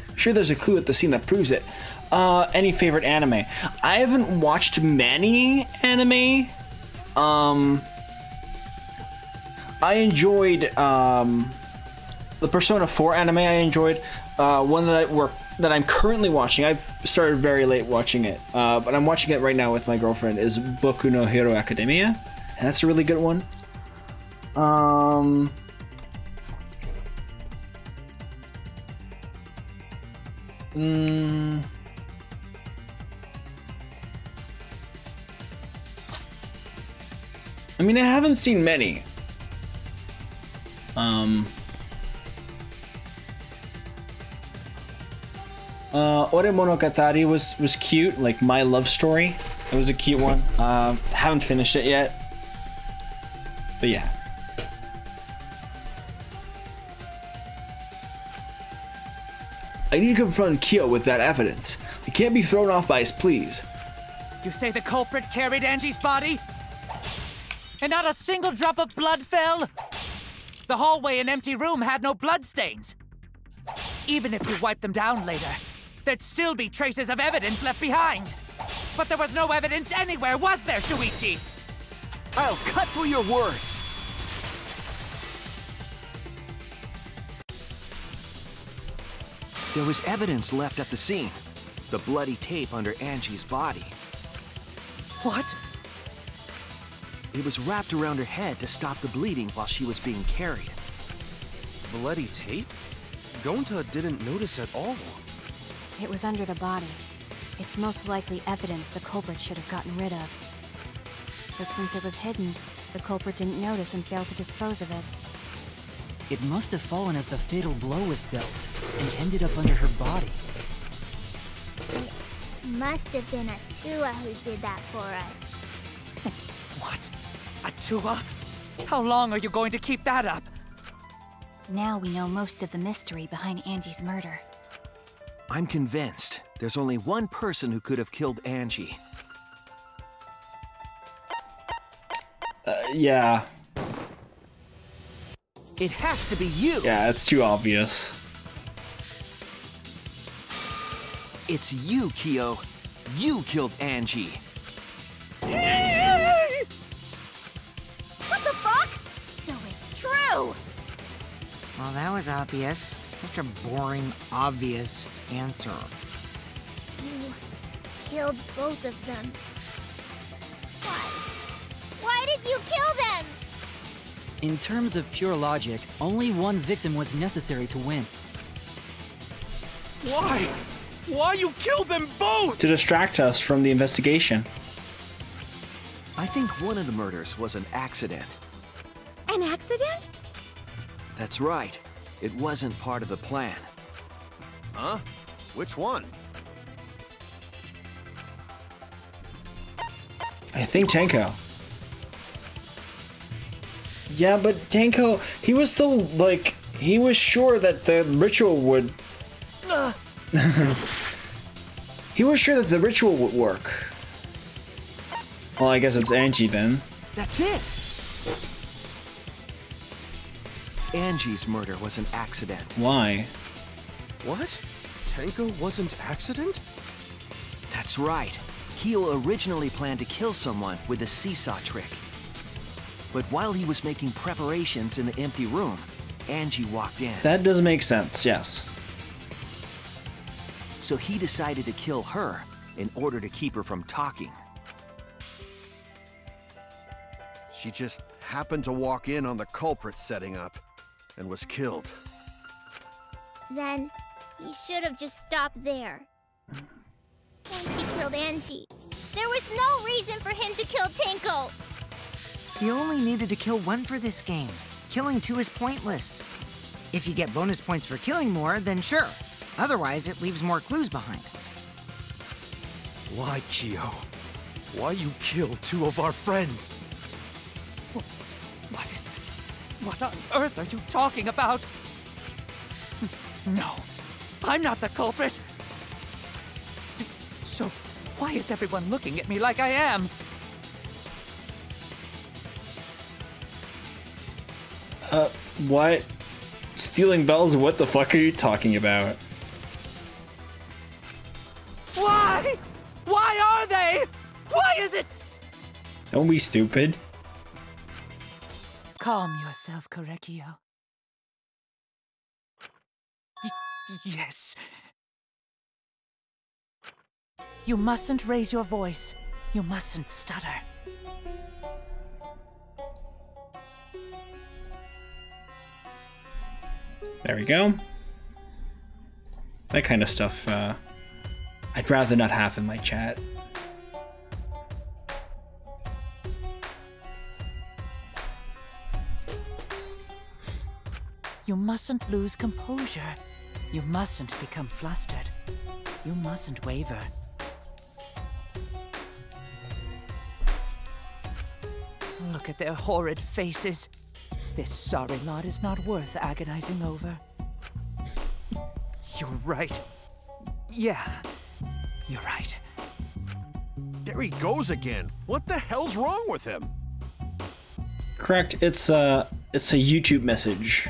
I'm sure there's a clue at the scene that proves it. Any favorite anime? I haven't watched many anime. I enjoyed the Persona 4 anime. I enjoyed one that I'm currently watching. I started very late watching it, but I'm watching it right now with my girlfriend. Is Boku no Hero Academia, and that's a really good one. I mean, I haven't seen many. Ore Monogatari was cute, like My Love Story. It was a cute one. Haven't finished it yet. But yeah. I need to confront Kyo with that evidence. He can't be thrown off by his pleas. You say the culprit carried Angie's body? And not a single drop of blood fell? The hallway and empty room had no bloodstains. Even if you wipe them down later, there'd still be traces of evidence left behind. But there was no evidence anywhere, was there, Shuichi? I'll cut through your words. There was evidence left at the scene. The bloody tape under Angie's body. What? It was wrapped around her head to stop the bleeding while she was being carried. Bloody tape? Gonta didn't notice at all. It was under the body. It's most likely evidence the culprit should have gotten rid of. But since it was hidden, the culprit didn't notice and failed to dispose of it. It must have fallen as the fatal blow was dealt, and ended up under her body. It must have been Atua who did that for us. What? Atua? How long are you going to keep that up? Now we know most of the mystery behind Angie's murder. I'm convinced there's only one person who could have killed Angie. Yeah. It has to be you! Yeah, it's too obvious. It's you, Kyo. You killed Angie. What the fuck? So it's true! Well, that was obvious. Such a boring, obvious answer. You killed both of them. Why? Why did you kill them? In terms of pure logic, only one victim was necessary to win. Why? Why you killed them both? To distract us from the investigation. I think one of the murders was an accident. An accident? That's right. It wasn't part of the plan. Huh? Which one? I think Tenko. Yeah, but Tenko, he was still, like, he was sure that the ritual would... He was sure that the ritual would work. Well, I guess it's Angie then. That's it! Angie's murder was an accident. Why? What? Tenko wasn't accident? That's right. Kyo originally planned to kill someone with a seesaw trick. But while he was making preparations in the empty room, Angie walked in. That does make sense, yes. So he decided to kill her in order to keep her from talking. She just happened to walk in on the culprit setting up and was killed. Then he should have just stopped there. Once he killed Angie, there was no reason for him to kill Tenko. You only needed to kill one for this game. Killing two is pointless. If you get bonus points for killing more, then sure. Otherwise, it leaves more clues behind. Why, Kyo? Why you kill two of our friends? What on earth are you talking about? No. I'm not the culprit. So, why is everyone looking at me like I am? What? Stealing bells? What the fuck are you talking about? Why? Why are they? Why is it? Don't be stupid. Calm yourself, Korekio. Yes. You mustn't raise your voice. You mustn't stutter. There we go. That kind of stuff, I'd rather not have in my chat. You mustn't lose composure. You mustn't become flustered. You mustn't waver. Look at their horrid faces. This sorry lot is not worth agonizing over. You're right. Yeah, you're right. There he goes again. What the hell's wrong with him? Correct. It's a YouTube message.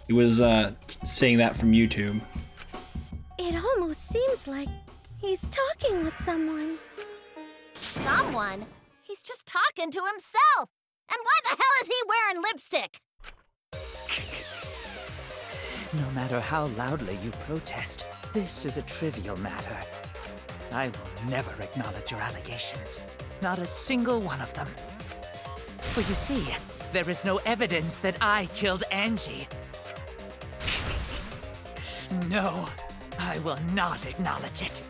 He was saying that from YouTube. It almost seems like he's talking with someone. Someone? He's just talking to himself. And why the hell is he wearing lipstick? No matter how loudly you protest, this is a trivial matter. I will never acknowledge your allegations. Not a single one of them. For you see, there is no evidence that I killed Angie. No, I will not acknowledge it.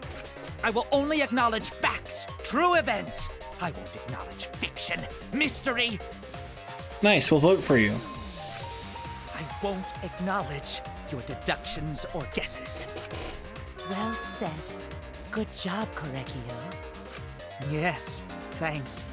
I will only acknowledge facts, true events. I won't acknowledge fiction, mystery. Nice, we'll vote for you. I won't acknowledge your deductions or guesses. Well said. Good job, Korekio. Yes, thanks.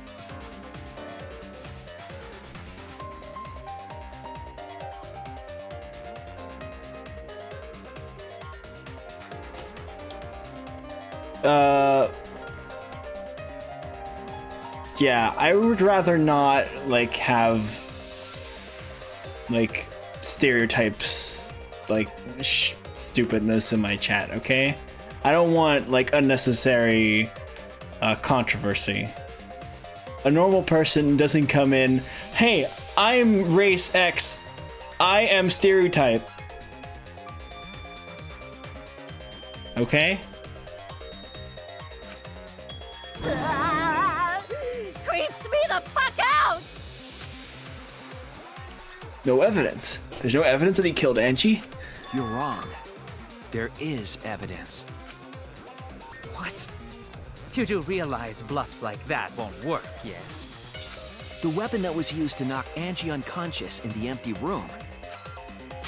Yeah, I would rather not, like, have, like, stereotypes, like, stupidness in my chat, okay? I don't want, like, unnecessary controversy. A normal person doesn't come in, hey, I'm race X, I am stereotype. Okay? Creeps me the fuck out! No evidence. There's no evidence that he killed Angie? You're wrong. There is evidence. What? You do realize bluffs like that won't work, yes? The weapon that was used to knock Angie unconscious in the empty room.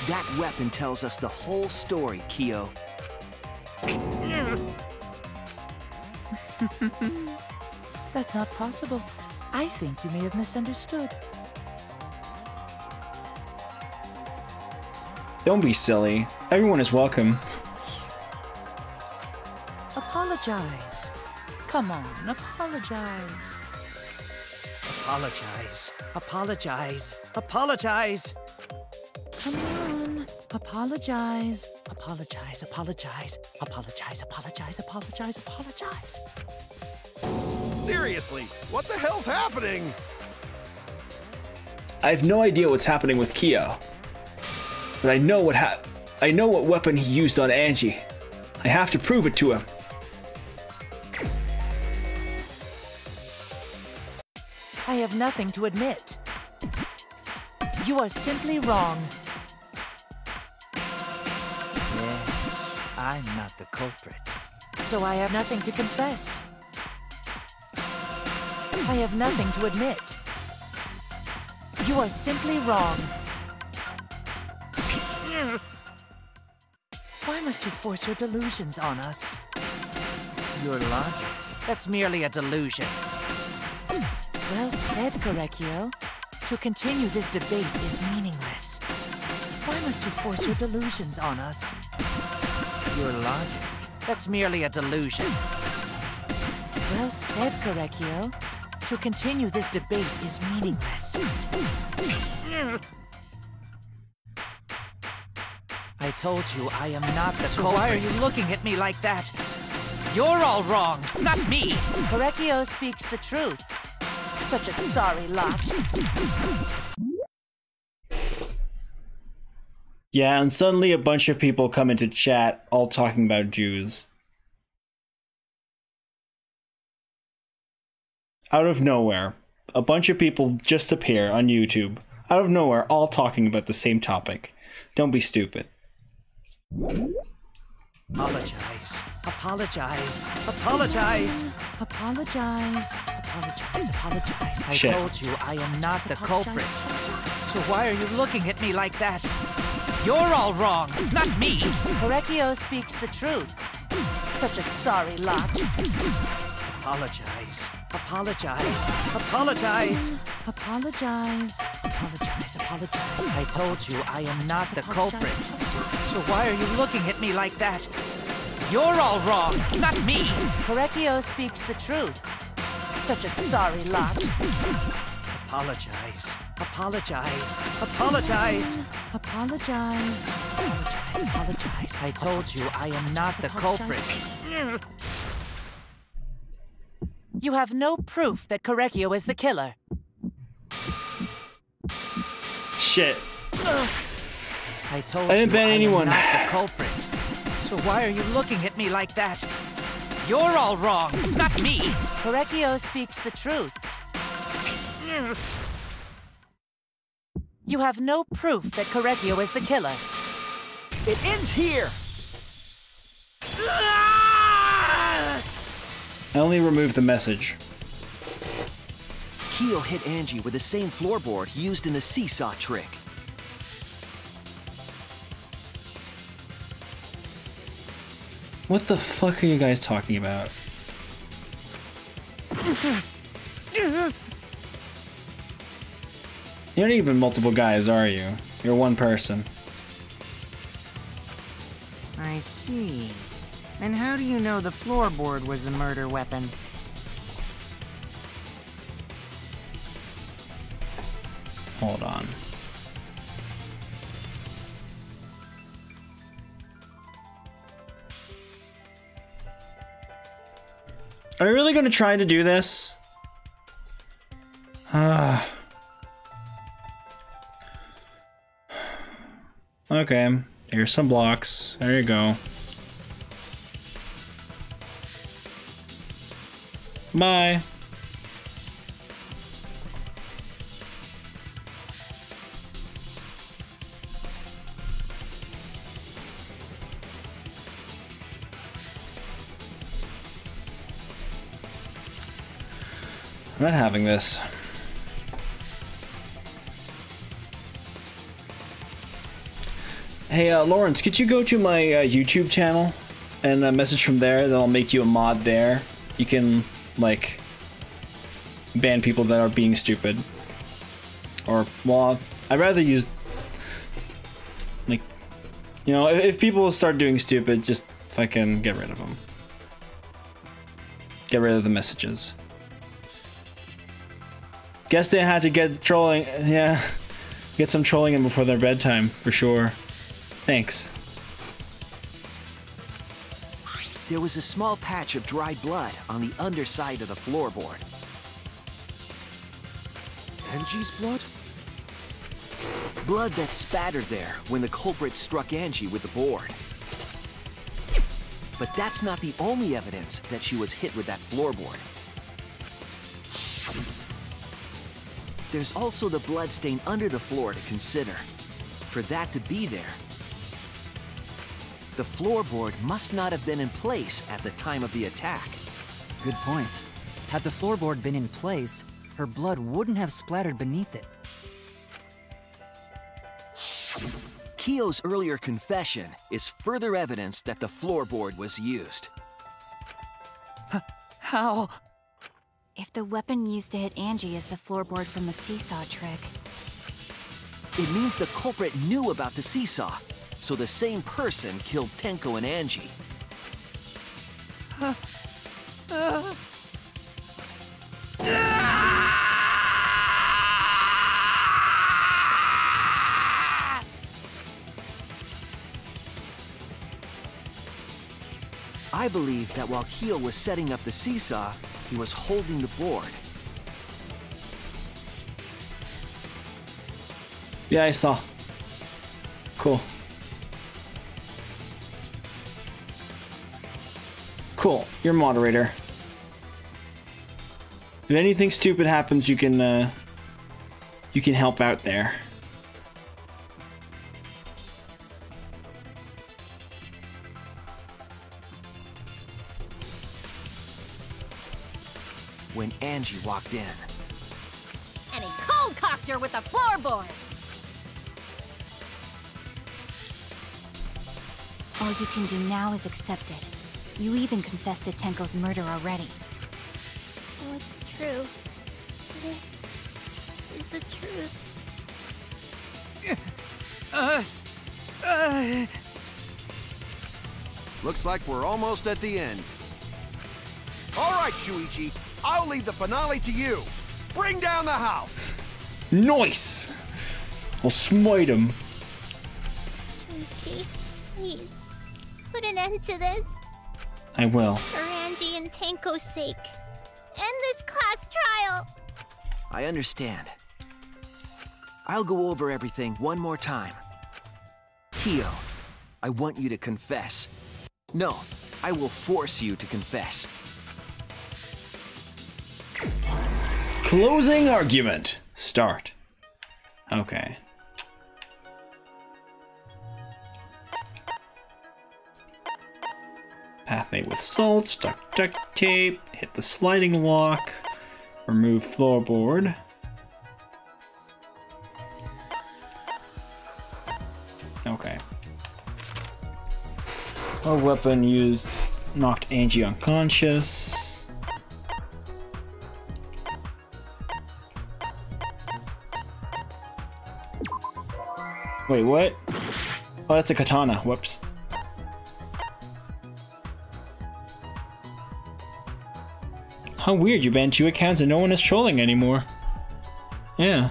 That weapon tells us the whole story, Kyo. That's not possible. I think you may have misunderstood. Don't be silly. Everyone is welcome. Apologize. Come on, apologize. Apologize. Apologize. Apologize. Come on. Apologize. Apologize. Apologize. Apologize. Apologize. Apologize. Apologize. Seriously, what the hell's happening? I have no idea what's happening with Kyo. But I know what weapon he used on Angie. I have to prove it to him. I have nothing to admit. You are simply wrong. Yes, I'm not the culprit. So I have nothing to confess. I have nothing to admit. You are simply wrong. Why must you force your delusions on us? Your logic, that's merely a delusion. Well said, Korekio. To continue this debate is meaningless. Why must you force your delusions on us? pure logic. That's merely a delusion. Well said, Korekio. To continue this debate is meaningless. I told you I am not the culprit. Why are you looking at me like that? You're all wrong, not me. Korekio speaks the truth. Such a sorry lot. Yeah, and suddenly a bunch of people come into chat all talking about Jews. Out of nowhere, a bunch of people just appear on YouTube, out of nowhere, all talking about the same topic. Don't be stupid. Apologize. Apologize. Apologize. Apologize. Apologize. Apologize. I Shit. told you I am not the culprit. So why are you looking at me like that? You're all wrong, not me. Korekio speaks the truth. Such a sorry lot. Apologize. Apologize. Apologize. Apologize. Apologize. Apologize. I told you I am not the culprit. So why are you looking at me like that? You're all wrong, not me. Korekio speaks the truth. Such a sorry lot. Apologize. Apologize. Apologize. Apologize. Apologize. Apologize. I told you I am not the culprit. You have no proof that Korekio is the killer. Shit. I told I didn't you ban I anyone. am not the culprit. So why are you looking at me like that? You're all wrong, not me. Korekio speaks the truth. You have no proof that Korekio is the killer. It ends here! I only removed the message. Kyo hit Angie with the same floorboard used in the seesaw trick. What the fuck are you guys talking about? You're not even multiple guys, are you? You're one person. I see. And how do you know the floorboard was the murder weapon? Hold on. Are you really gonna try to do this? Okay, here's some blocks. There you go. Bye. I'm not having this. Hey, Lawrence, could you go to my YouTube channel and message from there? Then I'll make you a mod there. You can, like, ban people that are being stupid. Or, well, I'd rather use, like, you know, if people start doing stupid, just fucking get rid of them. Get rid of the messages. Guess they had to get trolling, yeah. Get some trolling in before their bedtime, for sure. Thanks. There was a small patch of dried blood on the underside of the floorboard. Angie's blood? Blood that spattered there when the culprit struck Angie with the board. But that's not the only evidence that she was hit with that floorboard. There's also the blood stain under the floor to consider. For that to be there, the floorboard must not have been in place at the time of the attack. Good point. Had the floorboard been in place, her blood wouldn't have splattered beneath it. Kyo's earlier confession is further evidence that the floorboard was used. How? If the weapon used to hit Angie is the floorboard from the seesaw trick, It means the culprit knew about the seesaw. So the same person killed Tenko and Angie. I believe that while Kyo was setting up the seesaw, he was holding the board. Yeah, I saw. Cool. Cool. You're moderator. If anything stupid happens, you can help out there. When Angie walked in. And he cold-cocked her with a floorboard. All you can do now is accept it. You even confessed to Tenko's murder already. So it's true. This is the truth. Looks like we're almost at the end. All right, Shuichi, I'll leave the finale to you. Bring down the house. Nice! I'll smite him. Shuichi, please, put an end to this. I will. For Angie and Tenko's sake. End this class trial. I understand. I'll go over everything one more time. Kyo, I want you to confess. No, I will force you to confess. Closing argument. Start. Okay. Path made with salt, duct tape, hit the sliding lock, remove floorboard. Okay. Our weapon used knocked Angie unconscious. Wait, what? Oh, that's a katana. Whoops. How weird, you banned 2 accounts and no one is trolling anymore. Yeah.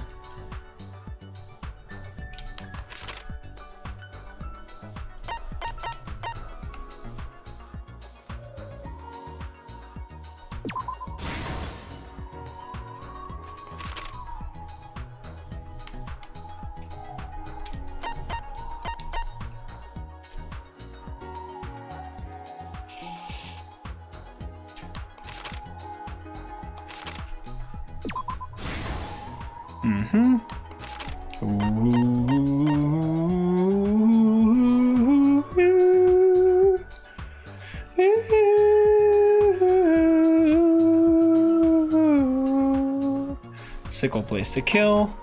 Sickle place to kill.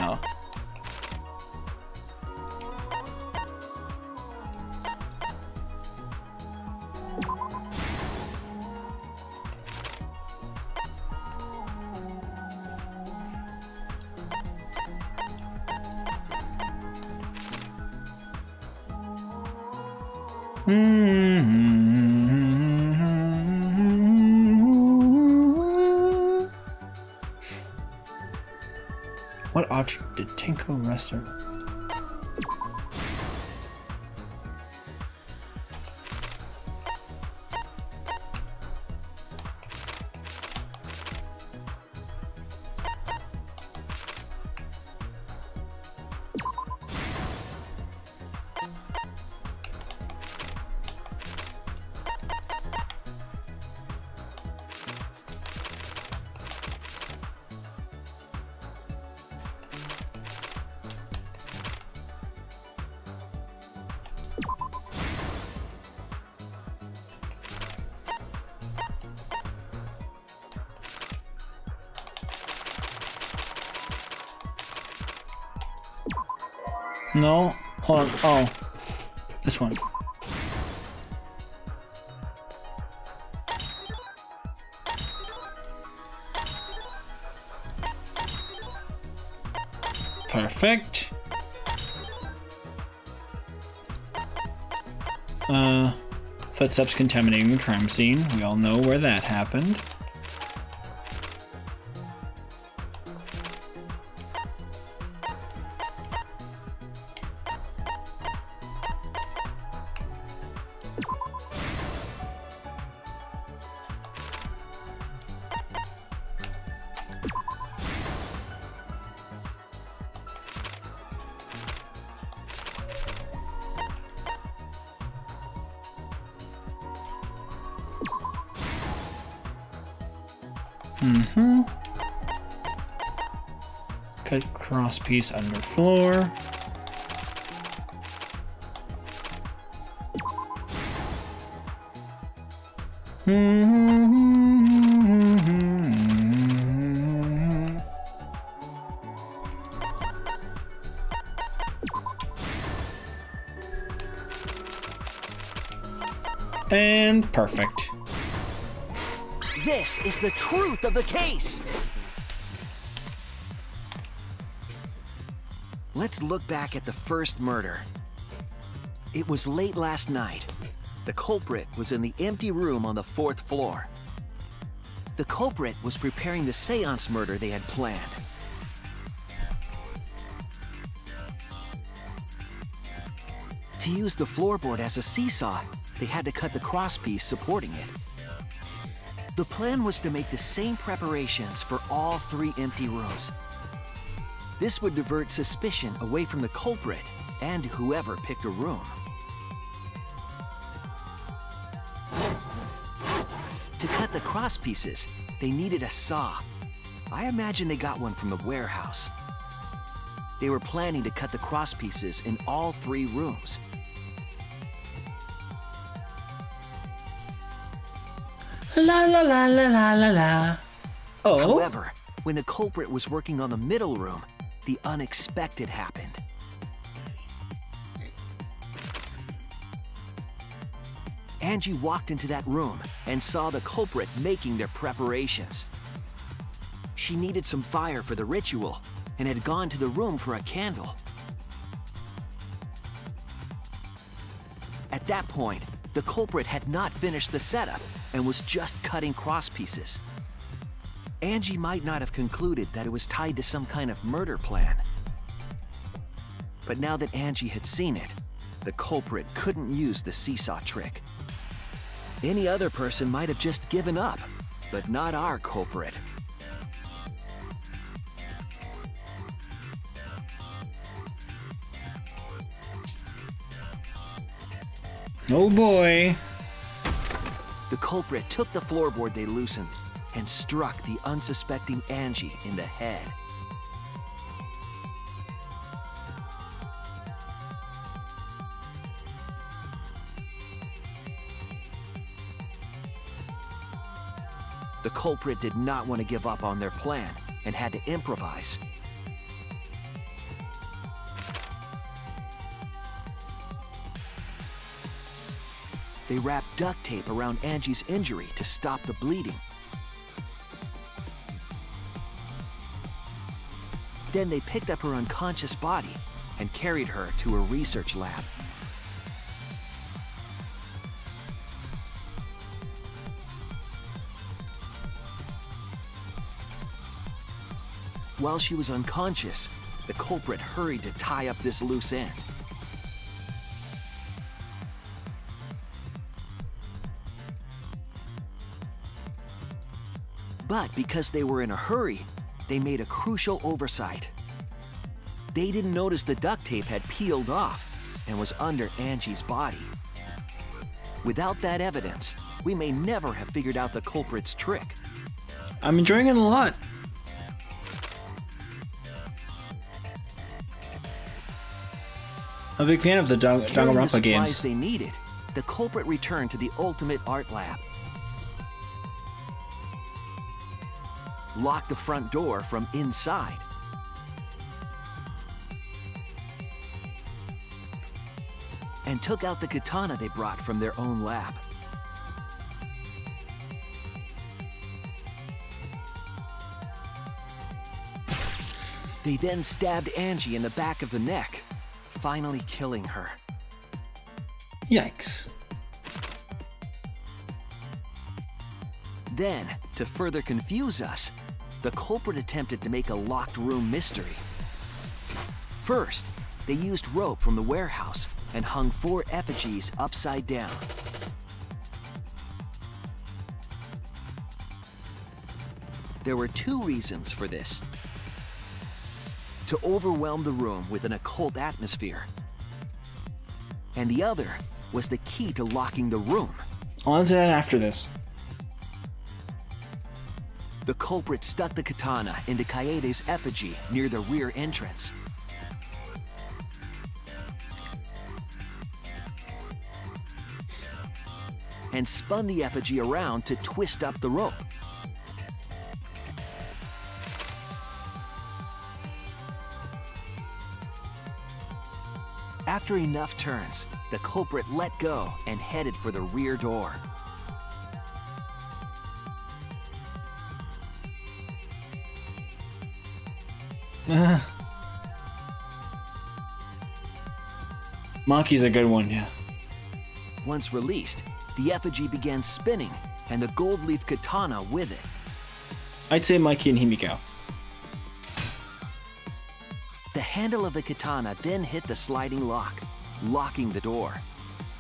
No. What object did Tenko rest her? No, hold on. Oh, this one. Perfect. Footsteps contaminating the crime scene. We all know where that happened. Cut cross piece under floor. And perfect. This is the truth of the case. Let's look back at the first murder. It was late last night. The culprit was in the empty room on the 4th floor. The culprit was preparing the seance murder they had planned. To use the floorboard as a seesaw, they had to cut the crosspiece supporting it. The plan was to make the same preparations for all 3 empty rooms. This would divert suspicion away from the culprit and whoever picked a room. To cut the crosspieces, they needed a saw. I imagine they got one from the warehouse. They were planning to cut the crosspieces in all 3 rooms. La la la la la la la. Oh. However, when the culprit was working on the middle room, the unexpected happened. Angie walked into that room and saw the culprit making their preparations. She needed some fire for the ritual and had gone to the room for a candle. At that point, the culprit had not finished the setup and was just cutting crosspieces. Angie might not have concluded that it was tied to some kind of murder plan. But now that Angie had seen it, the culprit couldn't use the seesaw trick. Any other person might have just given up, but not our culprit. Oh boy. The culprit took the floorboard they loosened and struck the unsuspecting Angie in the head. The culprit did not want to give up on their plan and had to improvise. They wrapped duct tape around Angie's injury to stop the bleeding. Then they picked up her unconscious body and carried her to a research lab. While she was unconscious, the culprit hurried to tie up this loose end. But because they were in a hurry, they made a crucial oversight. They didn't notice the duct tape had peeled off and was under Angie's body. Without that evidence, we may never have figured out the culprit's trick. I'm enjoying it a lot. I'm a big fan of the Danganronpa games. They needed, the culprit returned to the ultimate art lab. Locked the front door from inside. And took out the katana they brought from their own lab. They then stabbed Angie in the back of the neck, finally killing her. Yikes. Then, to further confuse us, the culprit attempted to make a locked room mystery. First, they used rope from the warehouse and hung 4 effigies upside down. There were 2 reasons for this. To overwhelm the room with an occult atmosphere. And the other was the key to locking the room. On to that after this. The culprit stuck the katana into Kaede's effigy near the rear entrance. And spun the effigy around to twist up the rope. After enough turns, the culprit let go and headed for the rear door. Maki's a good one, yeah. Once released, the effigy began spinning, and the gold leaf katana with it. I'd say Maki and Himiko. The handle of the katana then hit the sliding lock, locking the door.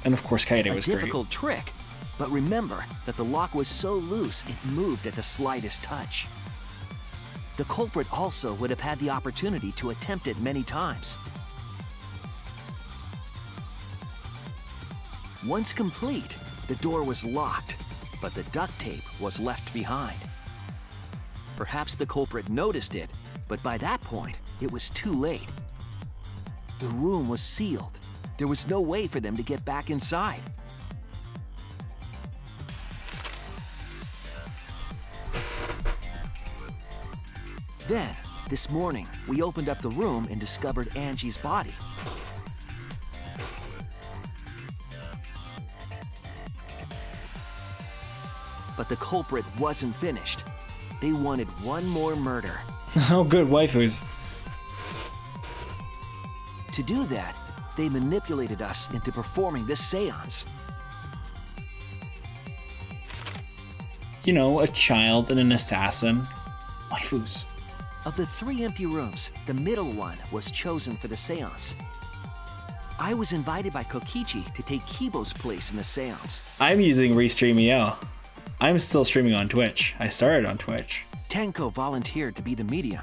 And of course, Kaede was a difficult trick, but remember that the lock was so loose it moved at the slightest touch. The culprit also would have had the opportunity to attempt it many times. Once complete, the door was locked, but the duct tape was left behind. Perhaps the culprit noticed it, but by that point, it was too late. The room was sealed. There was no way for them to get back inside. Then, this morning, we opened up the room and discovered Angie's body. But the culprit wasn't finished. They wanted one more murder. Oh, good waifus. To do that, they manipulated us into performing this seance. You know, a child and an assassin. Waifus. Of the 3 empty rooms, the middle one was chosen for the seance. I was invited by Kokichi to take Kibo's place in the seance. I'm using Restream EL. I'm still streaming on Twitch. I started on Twitch. Tenko volunteered to be the medium,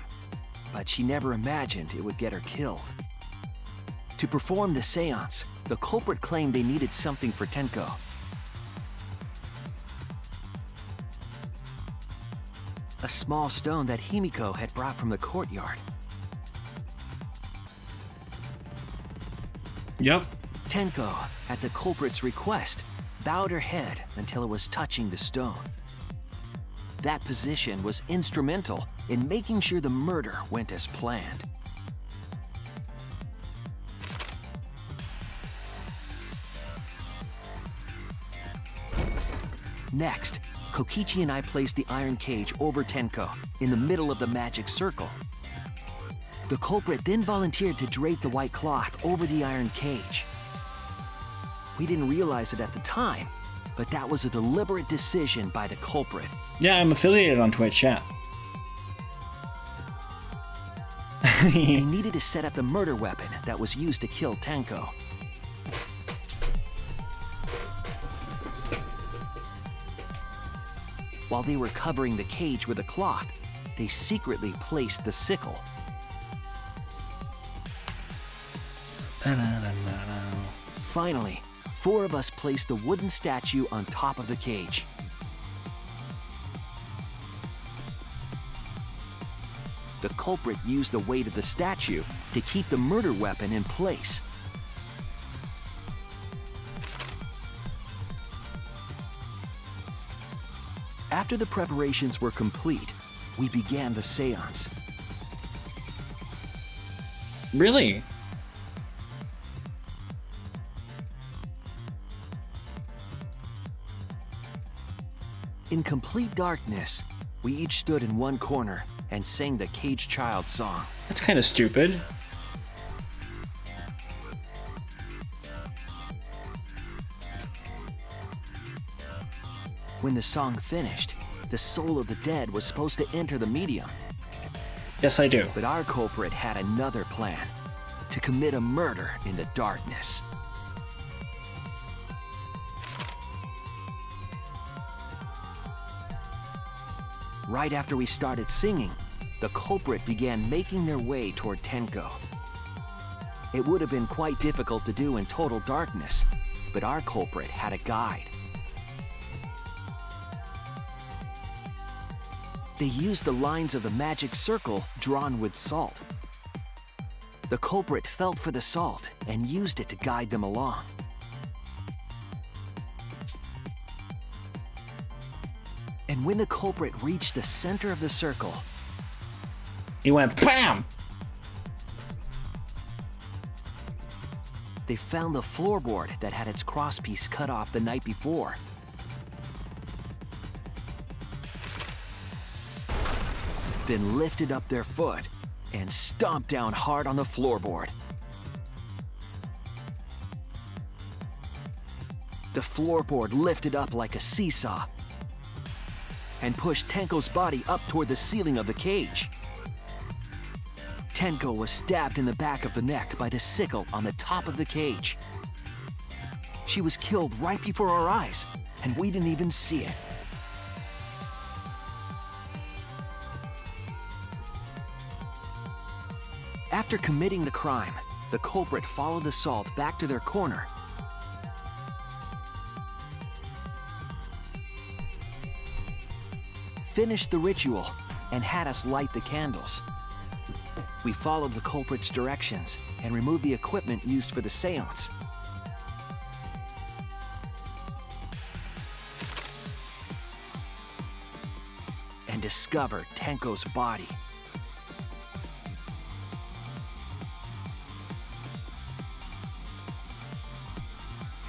but she never imagined it would get her killed. To perform the seance, the culprit claimed they needed something for Tenko. A small stone that Himiko had brought from the courtyard. Yep. Tenko, at the culprit's request, bowed her head until it was touching the stone. That position was instrumental in making sure the murder went as planned. Next, Kokichi and I placed the iron cage over Tenko in the middle of the magic circle. The culprit then volunteered to drape the white cloth over the iron cage. We didn't realize it at the time, but that was a deliberate decision by the culprit. Yeah, I'm affiliated on Twitch, yeah. They needed to set up the murder weapon that was used to kill Tenko. While they were covering the cage with a cloth, they secretly placed the sickle. Finally, 4 of us placed the wooden statue on top of the cage. The culprit used the weight of the statue to keep the murder weapon in place. After the preparations were complete, we began the seance. Really? In complete darkness, we each stood in one corner and sang the Caged Child song. That's kind of stupid. When the song finished, the soul of the dead was supposed to enter the medium. Yes, I do. But our culprit had another plan, to commit a murder in the darkness. Right after we started singing, the culprit began making their way toward Tenko. It would have been quite difficult to do in total darkness, but our culprit had a guide. They used the lines of the magic circle drawn with salt. The culprit felt for the salt and used it to guide them along. And when the culprit reached the center of the circle, he went BAM! They found the floorboard that had its crosspiece cut off the night before. Then lifted up their foot and stomped down hard on the floorboard. The floorboard lifted up like a seesaw and pushed Tenko's body up toward the ceiling of the cage. Tenko was stabbed in the back of the neck by the sickle on the top of the cage. She was killed right before our eyes, and we didn't even see it. After committing the crime, the culprit followed the salt back to their corner. Finished the ritual and had us light the candles. We followed the culprit's directions and removed the equipment used for the seance. And discovered Tenko's body.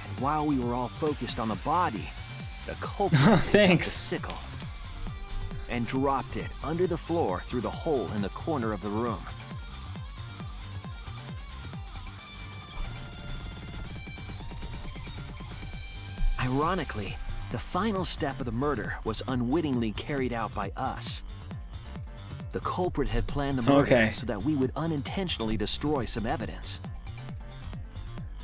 And while we were all focused on the body, the culprit picked up the sickle and dropped it under the floor through the hole in the corner of the room. Ironically, the final step of the murder was unwittingly carried out by us. The culprit had planned the murder so that we would unintentionally destroy some evidence.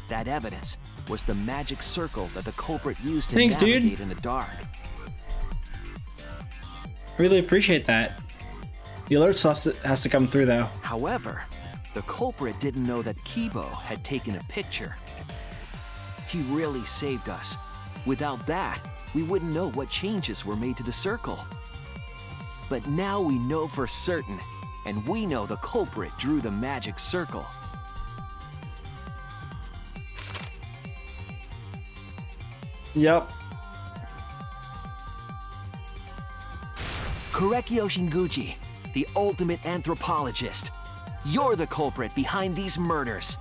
That evidence was the magic circle that the culprit used to navigate in the dark. Really appreciate that. The alert has to come through, though. However, the culprit didn't know that Kibo had taken a picture. He really saved us. Without that, we wouldn't know what changes were made to the circle. But now we know for certain, and we know the culprit drew the magic circle. Yep. Korekio Shinguchi, the ultimate anthropologist. You're the culprit behind these murders.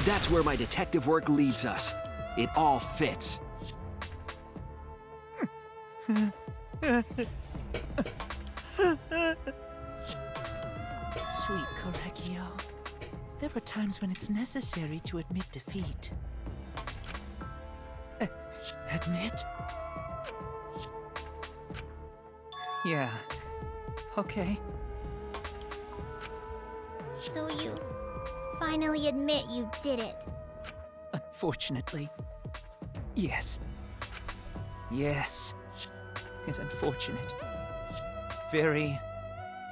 That's where my detective work leads us. It all fits. Sweet Korekio. There are times when it's necessary to admit defeat. Admit? Yeah. Okay. So you finally admit you did it. Unfortunately. Yes. Yes. It's unfortunate. Very,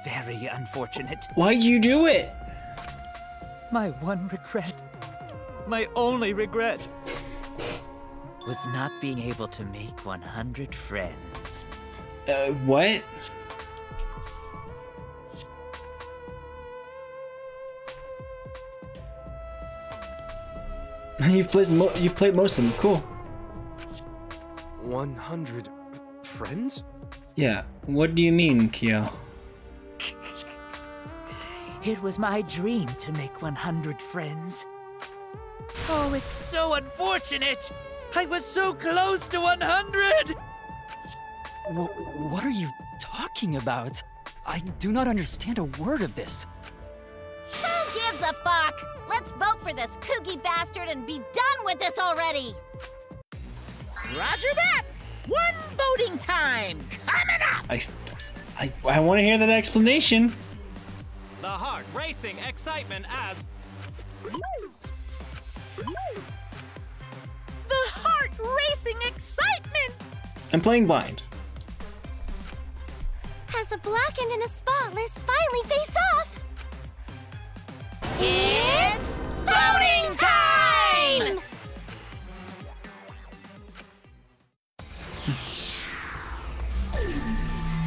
very unfortunate. Why'd you do it? My one regret, my only regret, was not being able to make 100 friends. What? You've played most of them. Cool. 100 friends? Yeah. What do you mean, Kyo? It was my dream to make 100 friends. Oh, it's so unfortunate! I was so close to 100! What are you talking about? I do not understand a word of this. Who gives a fuck? Let's vote for this kooky bastard and be done with this already! Roger that! One voting time coming up! I want to hear that explanation. The heart racing excitement as... The heart racing excitement! I'm playing blind. As the blackened and the spotless finally face off! It's voting time!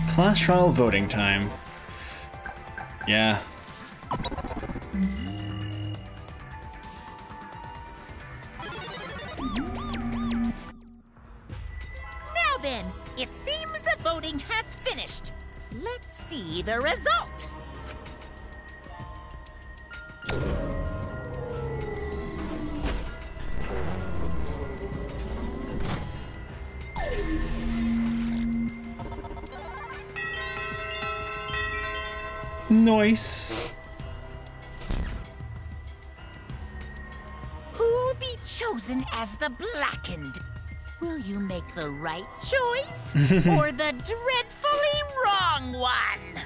Class trial voting time. Yeah. Now then, it seems the voting has finished. Let's see the result. Nice. Who'll be chosen as the blackened? Will you make the right choice or the dreadfully wrong one?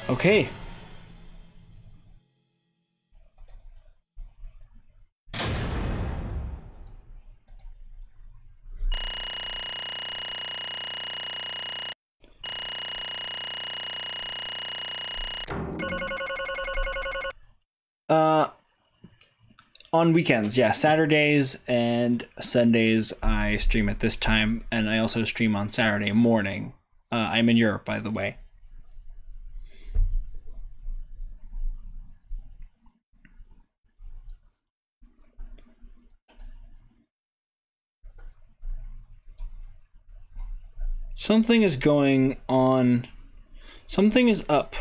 Okay. On weekends, yeah, Saturdays and Sundays I stream at this time, and I also stream on Saturday morning. I'm in Europe, by the way. Something is going on. Something is up.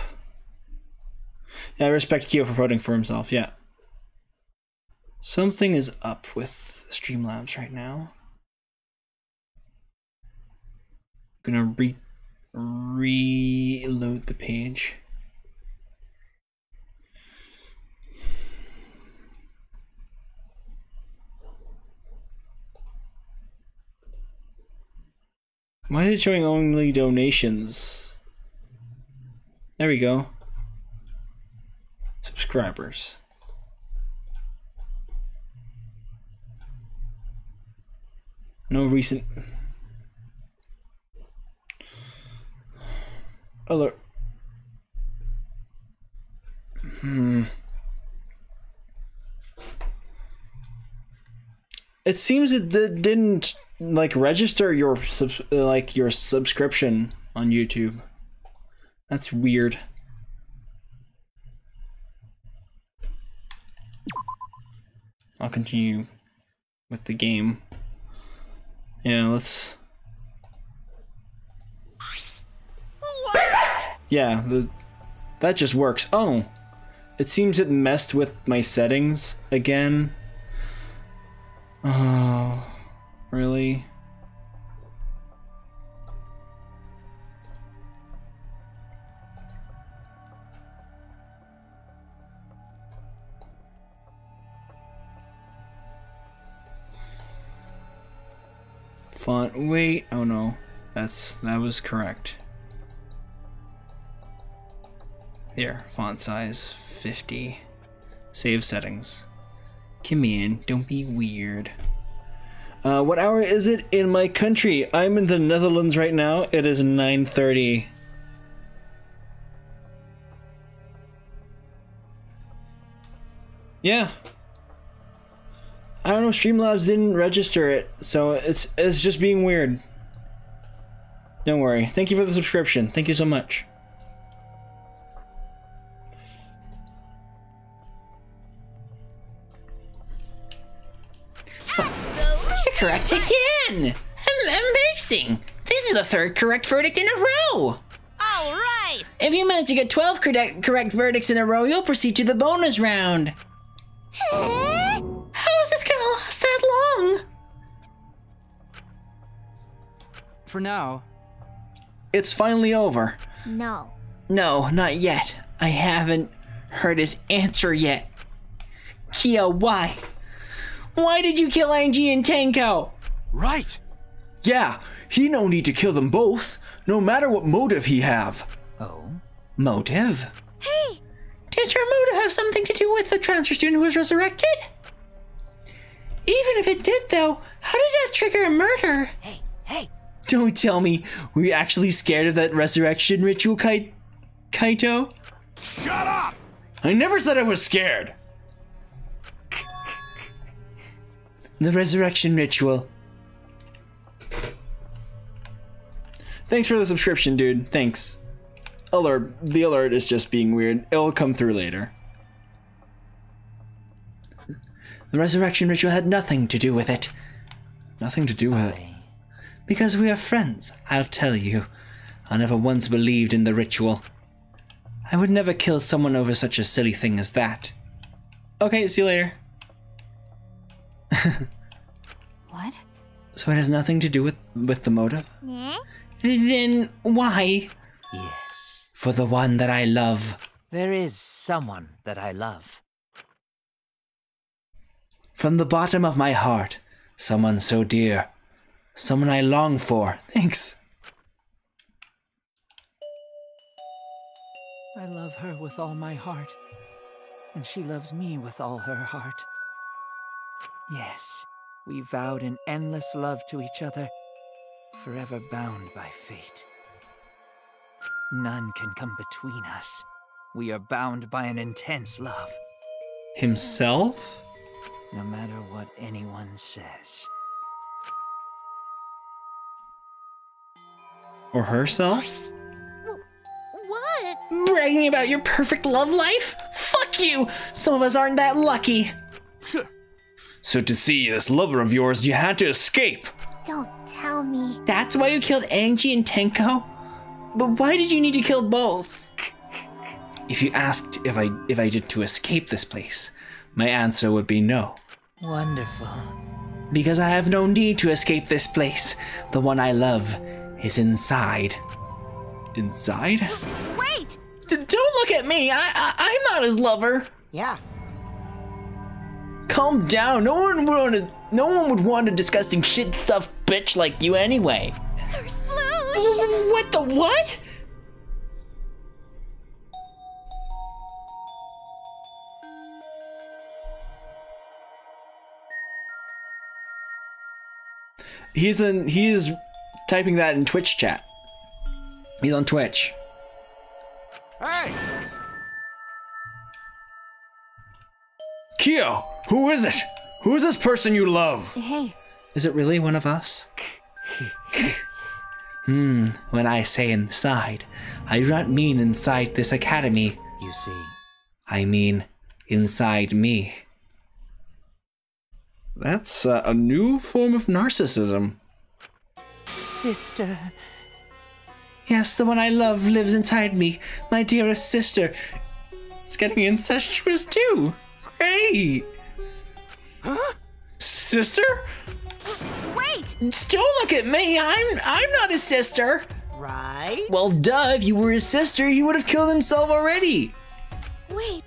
Yeah, I respect Kyo for voting for himself, yeah. Something is up with Streamlabs right now. Gonna reload the page. Why is it showing only donations? There we go. Subscribers. No recent alert. It seems it didn't like register your your subscription on YouTube. That's weird. I'll continue with the game. Yeah, let's. Yeah, that just works. Oh, it seems it messed with my settings again. Oh, really? Font weight. Oh no, that was correct. Here, font size 50. Save settings. Come in, don't be weird. What hour is it in my country? I'm in the Netherlands right now. It is 9:30. Yeah. I don't know, Streamlabs didn't register it, so it's just being weird. Don't worry. Thank you for the subscription. Thank you so much. You're correct again! Amazing! This is the third correct verdict in a row! All right! If you manage to get 12 correct verdicts in a row, you'll proceed to the bonus round. How is this gonna last that long? For now. It's finally over. No. No, not yet. I haven't heard his answer yet. Kia, why? Why did you kill Angie and Tenko? Right. Yeah, he no need to kill them both, no matter what motive he have. Oh? Motive? Hey! Did your motive have something to do with the transfer student who was resurrected? Even if it did, though, how did that trigger a murder? Hey! Don't tell me, were you actually scared of that resurrection ritual, Kaito? Shut up! I never said I was scared. The resurrection ritual. Thanks for the subscription, dude. Thanks. The alert is just being weird. It'll come through later. The resurrection ritual had nothing to do with it. Nothing to do with it. Because we are friends, I'll tell you. I never once believed in the ritual. I would never kill someone over such a silly thing as that. Okay, see you later. What? So it has nothing to do with the motive? Yeah? Then why? Yes. For the one that I love. There is someone that I love. From the bottom of my heart, someone so dear. Someone I long for. Thanks. I love her with all my heart, and she loves me with all her heart. Yes, we vowed an endless love to each other, forever bound by fate. None can come between us. We are bound by an intense love. Himself? No matter what anyone says. Or herself? What? Bragging about your perfect love life? Fuck you! Some of us aren't that lucky. So to see this lover of yours, you had to escape. Don't tell me. That's why you killed Angie and Tenko? But why did you need to kill both? If you asked if I did to escape this place, my answer would be no. Wonderful. Because I have no need to escape this place. The one I love is inside. Inside? Wait! Don't look at me. I'm not his lover. Yeah. Calm down. No one would want a disgusting shit stuff bitch like you anyway. There's sploosh! What the what? He's typing that in Twitch chat. He's on Twitch. Hey! Kyo, who is it? Who is this person you love? Hey. Is it really one of us? When I say inside, I do not mean inside this academy. You see. I mean inside me. That's a new form of narcissism. Sister. Yes, the one I love lives inside me. My dearest sister. It's getting incestuous too. Great. Huh? Sister? Wait! Don't look at me. I'm not his sister. Right? Well, duh. If you were his sister, he would have killed himself already. Wait.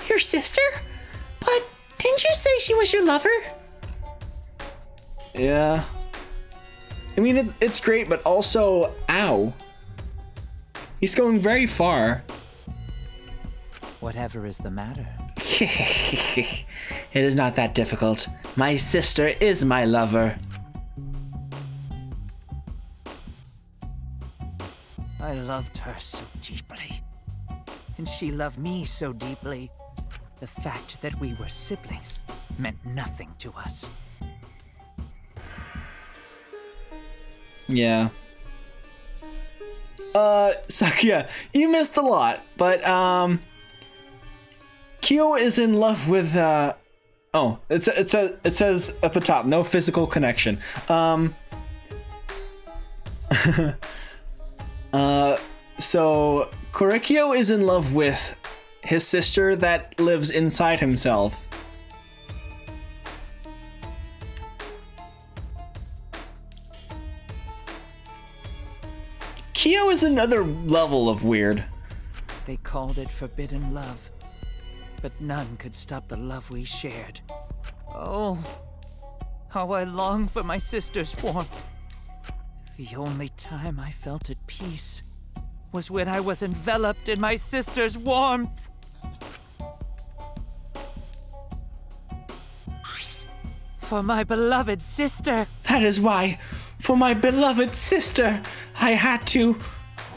Your sister? But didn't you say she was your lover? Yeah. I mean, it's great, but also, ow. He's going very far. Whatever is the matter? It is not that difficult. My sister is my lover. I loved her so deeply. And she loved me so deeply. The fact that we were siblings meant nothing to us. Yeah. Sakuya, you missed a lot, but, Kyo is in love with, oh, it says at the top, no physical connection. So Korekio is in love with his sister that lives inside himself. Kyo is another level of weird. They called it forbidden love, but none could stop the love we shared. Oh, how I long for my sister's warmth. The only time I felt at peace was when I was enveloped in my sister's warmth. For my beloved sister. That is why, for my beloved sister, I had to...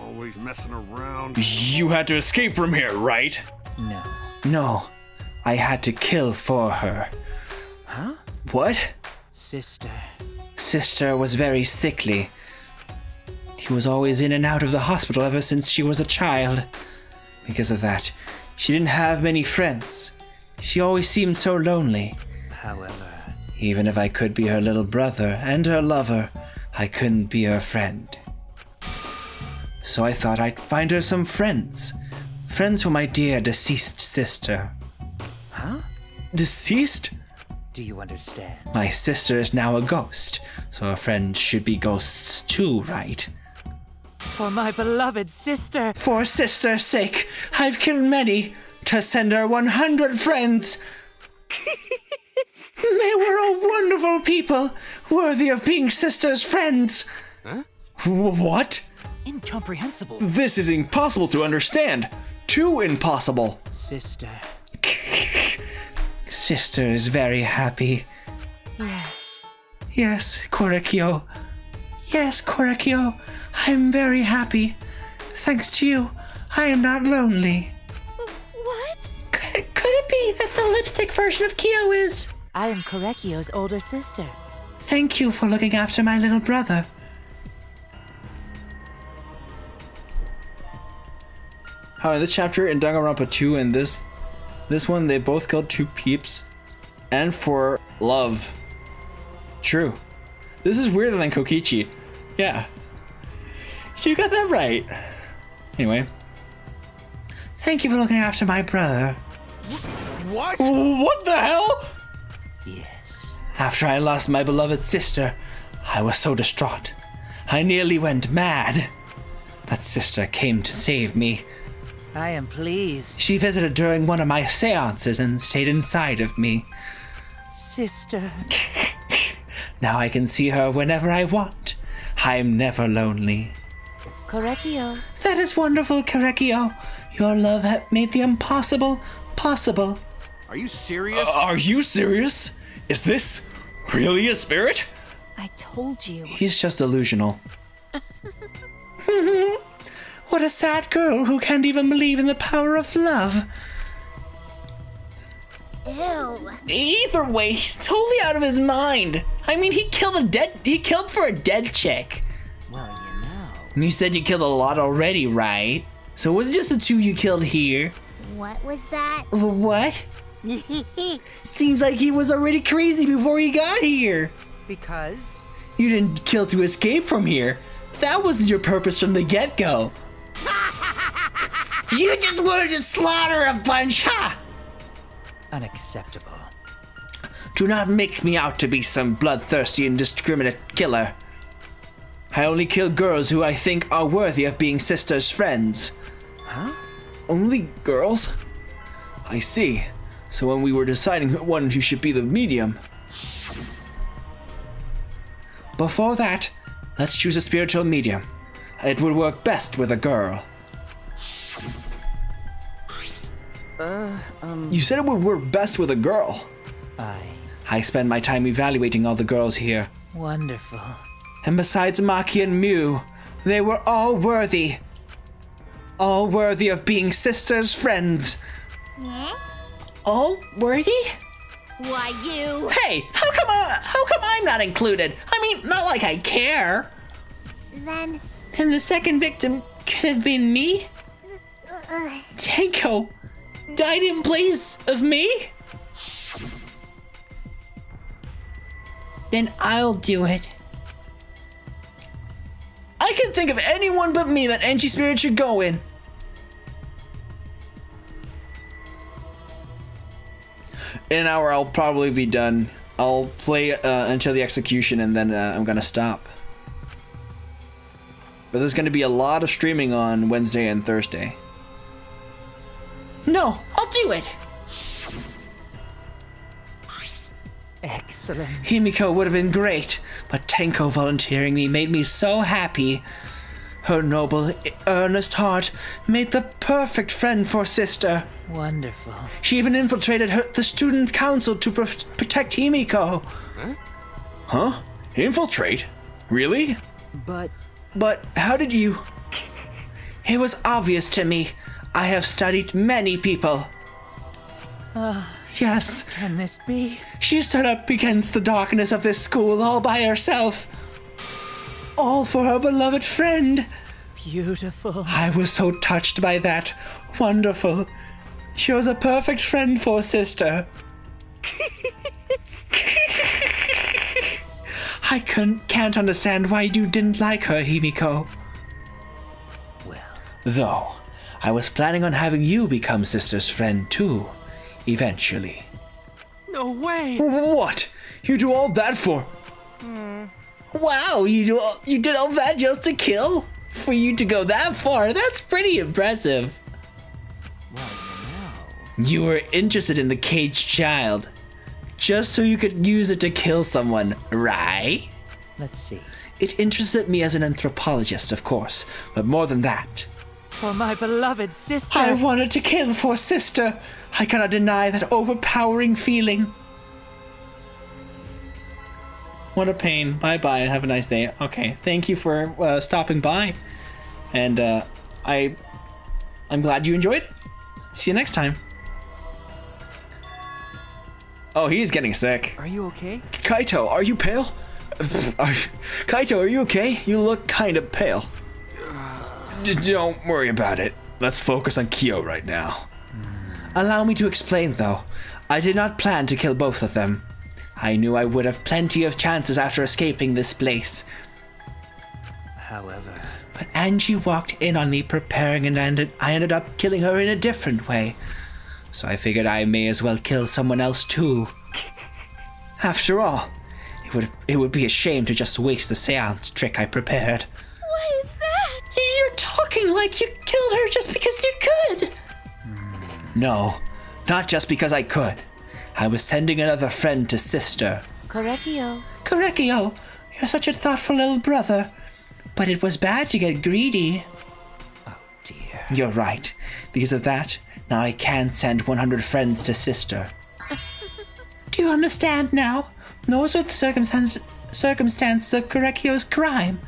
Always messing around. You had to escape from here, right? No. No, I had to kill for her. Huh? What? Sister. Sister was very sickly. She was always in and out of the hospital ever since she was a child. Because of that, she didn't have many friends. She always seemed so lonely. However... Even if I could be her little brother and her lover, I couldn't be her friend. So I thought I'd find her some friends. Friends for my dear deceased sister. Huh? Deceased? Do you understand? My sister is now a ghost, so her friends should be ghosts too, right? For my beloved sister. For sister's sake, I've killed many to send her 100 friends. They were all wonderful people, worthy of being sister's friends. Huh? What? Incomprehensible. This is impossible to understand. Too impossible. Sister. Sister is very happy. Yes. Yes, Korekio. Yes, Korekio. I'm very happy. Thanks to you, I am not lonely. What? Could it be that the lipstick version of Kyo is... I am Korekio's older sister. Thank you for looking after my little brother. How in this chapter in Danganronpa 2 and this one, they both killed 2 peeps. And for love. True. This is weirder than Kokichi. Yeah. You got that right. Anyway. Thank you for looking after my brother. What? What the hell? Yes. After I lost my beloved sister, I was so distraught. I nearly went mad. But sister came to save me. I am pleased. She visited during one of my seances and stayed inside of me. Sister. Now I can see her whenever I want. I'm never lonely. Korekio. That is wonderful, Korekio. Your love made the impossible possible. Are you serious? Are you serious? Is this really a spirit? I told you. He's just delusional. What a sad girl who can't even believe in the power of love. Ew. Either way, he's totally out of his mind. I mean, he killed for a dead chick. Well, you know. And you said you killed a lot already, right? So it wasn't just the 2 you killed here. What was that? What? Seems like he was already crazy before he got here. Because? You didn't kill to escape from here. That wasn't your purpose from the get-go. You just wanted to slaughter a bunch, huh? Unacceptable. Do not make me out to be some bloodthirsty, indiscriminate killer. I only kill girls who I think are worthy of being sister's friends. Huh? Only girls? I see. So when we were deciding who should be the medium. Before that, let's choose a spiritual medium. It would work best with a girl. You said it would work best with a girl. I spend my time evaluating all the girls here. Wonderful. And besides Maki and Mew, they were all worthy. All worthy of being sisters' friends. All worthy? Why, you... Hey, how come I'm not included? I mean, not like I care. Then... And the second victim could have been me? Tenko died in place of me? Then I'll do it. I I can think of anyone but me that Enchi Spirit should go in. In an hour, I'll probably be done. I'll play until the execution, and then I'm gonna stop. But there's gonna be a lot of streaming on Wednesday and Thursday. No, I'll do it. Excellent. Himiko would have been great, but Tenko volunteering me made me so happy. Her noble, earnest heart made the perfect friend for Sister. Wonderful. She even infiltrated the student council to protect Himiko. Huh? Infiltrate? Really? But how did you... It was obvious to me. I have studied many people. Yes. Can this be? She stood up against the darkness of this school all by herself. All for her beloved friend. Beautiful. I was so touched by that. Wonderful. She was a perfect friend for Sister. I can't understand why you didn't like her, Himiko. Well. Though, I was planning on having you become Sister's friend too, eventually. No way! What? You do all that for... Wow, you did all that just to kill? For you to go that far, that's pretty impressive. Well, you were interested in the caged child, just so you could use it to kill someone, right? Let's see. It interested me as an anthropologist, of course, but more than that. For my beloved sister. I wanted to kill for Sister. I cannot deny that overpowering feeling. What a pain. Bye-bye and have a nice day. Okay, thank you for stopping by. And I'm glad you enjoyed it. See you next time. Oh, he's getting sick. Are you okay? Kaito, are you pale? Kaito, are you okay? You look kind of pale. Don't worry about it. Let's focus on Kyo right now. Allow me to explain, though. I did not plan to kill both of them. I knew I would have plenty of chances after escaping this place. However... But Angie walked in on me preparing, and I ended up killing her in a different way. So I figured I may as well kill someone else too. After all, it would be a shame to just waste the seance trick I prepared. What is that? You're talking like you killed her just because you could. No, not just because I could. I was sending another friend to Sister. Korekio. Korekio, you're such a thoughtful little brother. But it was bad to get greedy. Oh dear. You're right. Because of that, now I can't send 100 friends to Sister. Do you understand now? Those were the circumstances of Korekio's crime.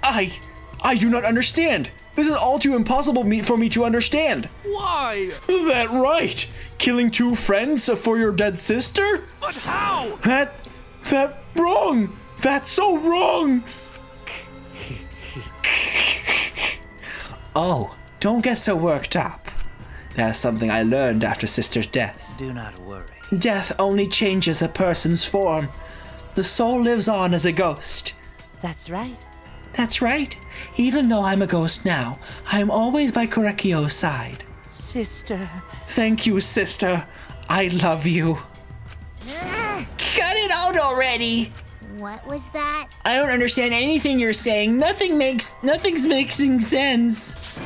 I do not understand. This is all too impossible for me to understand. Why? That right. Killing 2 friends for your dead sister? But how? That wrong. That's so wrong. Oh, don't get so worked up. That's something I learned after Sister's death. Do not worry. Death only changes a person's form. The soul lives on as a ghost. That's right. That's right. Even though I'm a ghost now, I am always by Korekio's side. Sister. Thank you, Sister. I love you. Cut it out already! What was that? I don't understand anything you're saying. Nothing's making sense.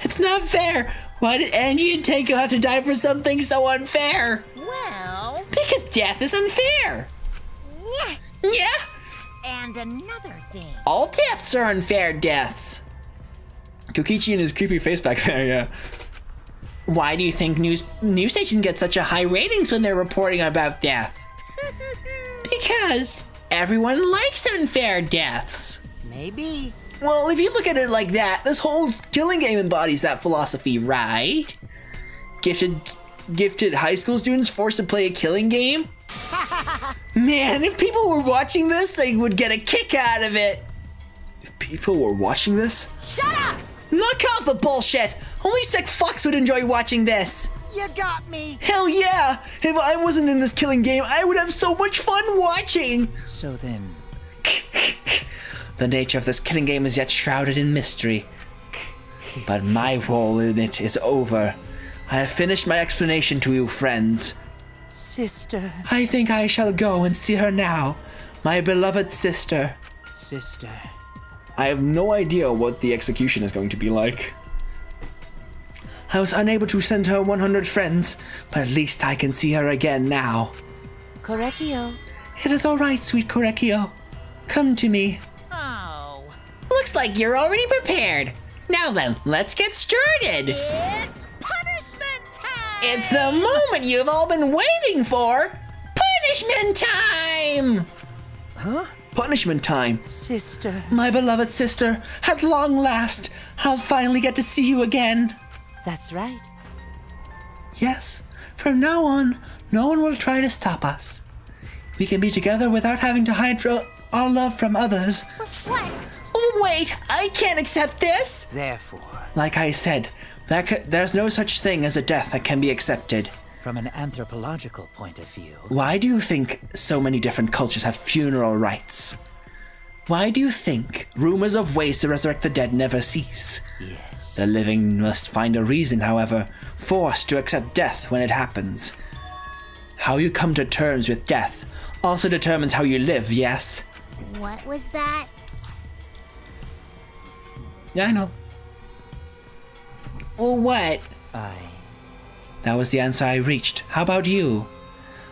It's not fair. Why did Angie and Tenko have to die for something so unfair? Well... Because death is unfair. Yeah. Yeah? And another thing. All deaths are unfair deaths. Kokichi and his creepy face back there, yeah. Why do you think news stations get such a high ratings when they're reporting about death? Because everyone likes unfair deaths. Maybe. Well, if you look at it like that, this whole killing game embodies that philosophy, right? Gifted high school students forced to play a killing game? Man, if people were watching this, they would get a kick out of it. If people were watching this? Shut up! Knock off the bullshit! Only sick fucks would enjoy watching this. You got me. Hell yeah! If I wasn't in this killing game, I would have so much fun watching. So then... The nature of this killing game is yet shrouded in mystery. But my role in it is over. I have finished my explanation to you, friends. Sister. I think I shall go and see her now. My beloved sister. Sister. I have no idea what the execution is going to be like. I was unable to send her 100 friends, but at least I can see her again now. Korekio. It is all right, sweet Korekio. Come to me. Oh. Looks like you're already prepared. Now then, let's get started. It's punishment time! It's the moment you've all been waiting for. Punishment time! Huh? Punishment time. Sister. My beloved sister, at long last, I'll finally get to see you again. That's right. Yes, from now on, no one will try to stop us. We can be together without having to hide our love from others. What? Oh, wait, I can't accept this. Therefore, Like I said, there's no such thing as a death that can be accepted. from an anthropological point of view. Why do you think so many different cultures have funeral rites? Why do you think rumors of ways to resurrect the dead never cease? Yes. The living must find a reason, however, forced to accept death when it happens. How you come to terms with death also determines how you live, yes? What was that? Yeah, I know. Well, what? That was the answer I reached. How about you?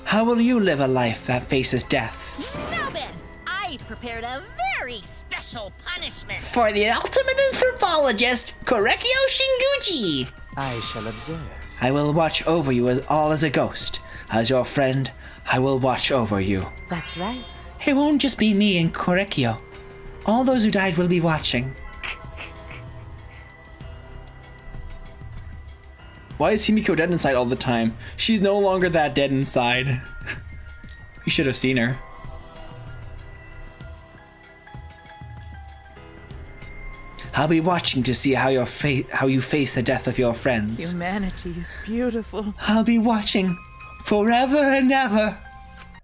How will you live a life that faces death? Now then, I've prepared a very special punishment. For the ultimate anthropologist, Korekio Shinguchi. I shall observe. I will watch over you as a ghost. As your friend, I will watch over you. That's right. It won't just be me and Korekio. All those who died will be watching. Why is Himiko dead inside all the time? She's no longer that dead inside. You should have seen her. I'll be watching to see how you face the death of your friends. Humanity is beautiful. I'll be watching forever and ever.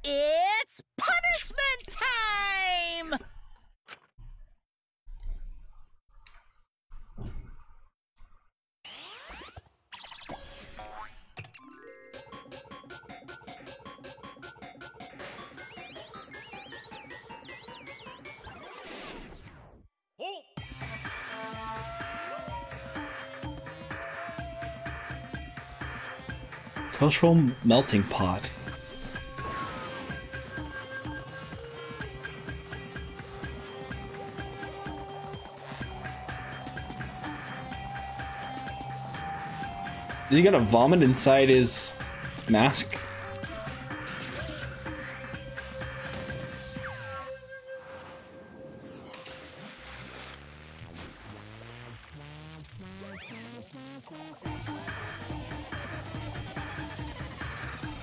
It's punishment time! Cultural melting pot. Is he gonna vomit inside his mask?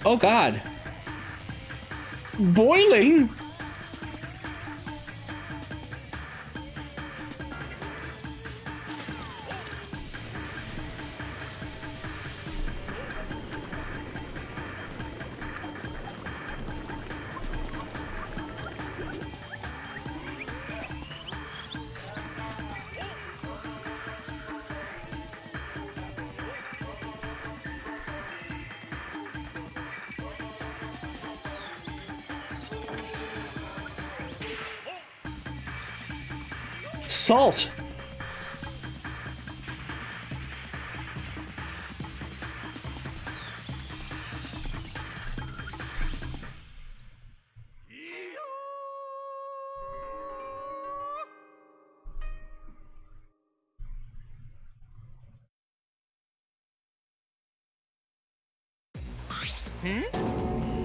Oh God. Boiling? Salt.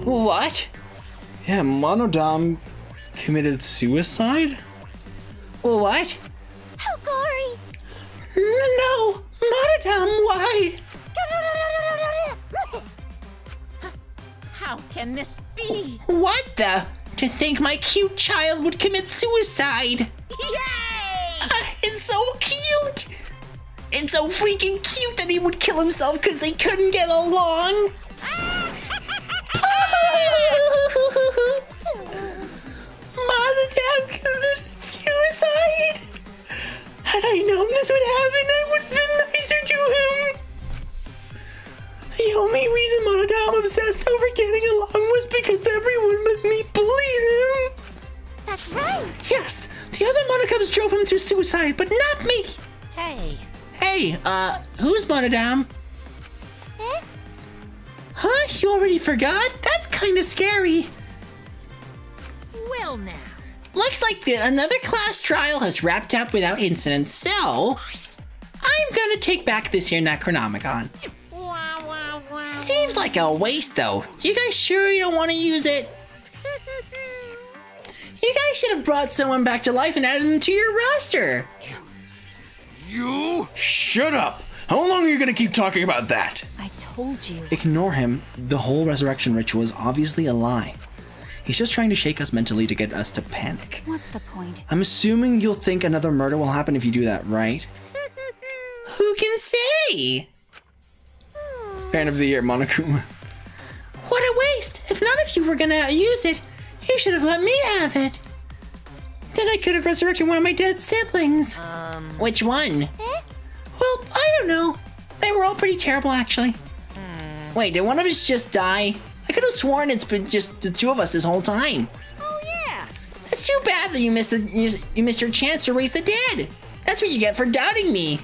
What? Yeah, Monodam committed suicide? What? How gory! No! Monodam, why? How can this be? What the? To think my cute child would commit suicide! Yay! It's so cute! It's so freaking cute that he would kill himself because they couldn't get along! Monodam committed suicide! I known this would happen, I would have been nicer to him. The only reason Monodam obsessed over getting along was because everyone but me bullied him. That's right. Yes, the other Monocubs drove him to suicide, but not me. Hey. Hey, who's Monodam? Eh? Huh? You already forgot? That's kind of scary. Well now. Looks like another class trial has wrapped up without incident, so I'm gonna take back this here Necronomicon. Seems like a waste, though. You guys sure you don't want to use it? You guys should have brought someone back to life and added them to your roster. You? Shut up! How long are you gonna keep talking about that? I told you. Ignore him. The whole resurrection ritual is obviously a lie. He's just trying to shake us mentally to get us to panic. What's the point? I'm assuming you'll think another murder will happen if you do that, right? Who can say? Fan of the year, Monokuma. What a waste! If none of you were gonna use it, you should have let me have it. Then I could have resurrected one of my dead siblings. Which one? Eh? Well, I don't know. They were all pretty terrible, actually. Wait, did one of us just die? I could have sworn it's been just the two of us this whole time. Oh yeah. That's too bad that you missed your chance to raise the dead. That's what you get for doubting me.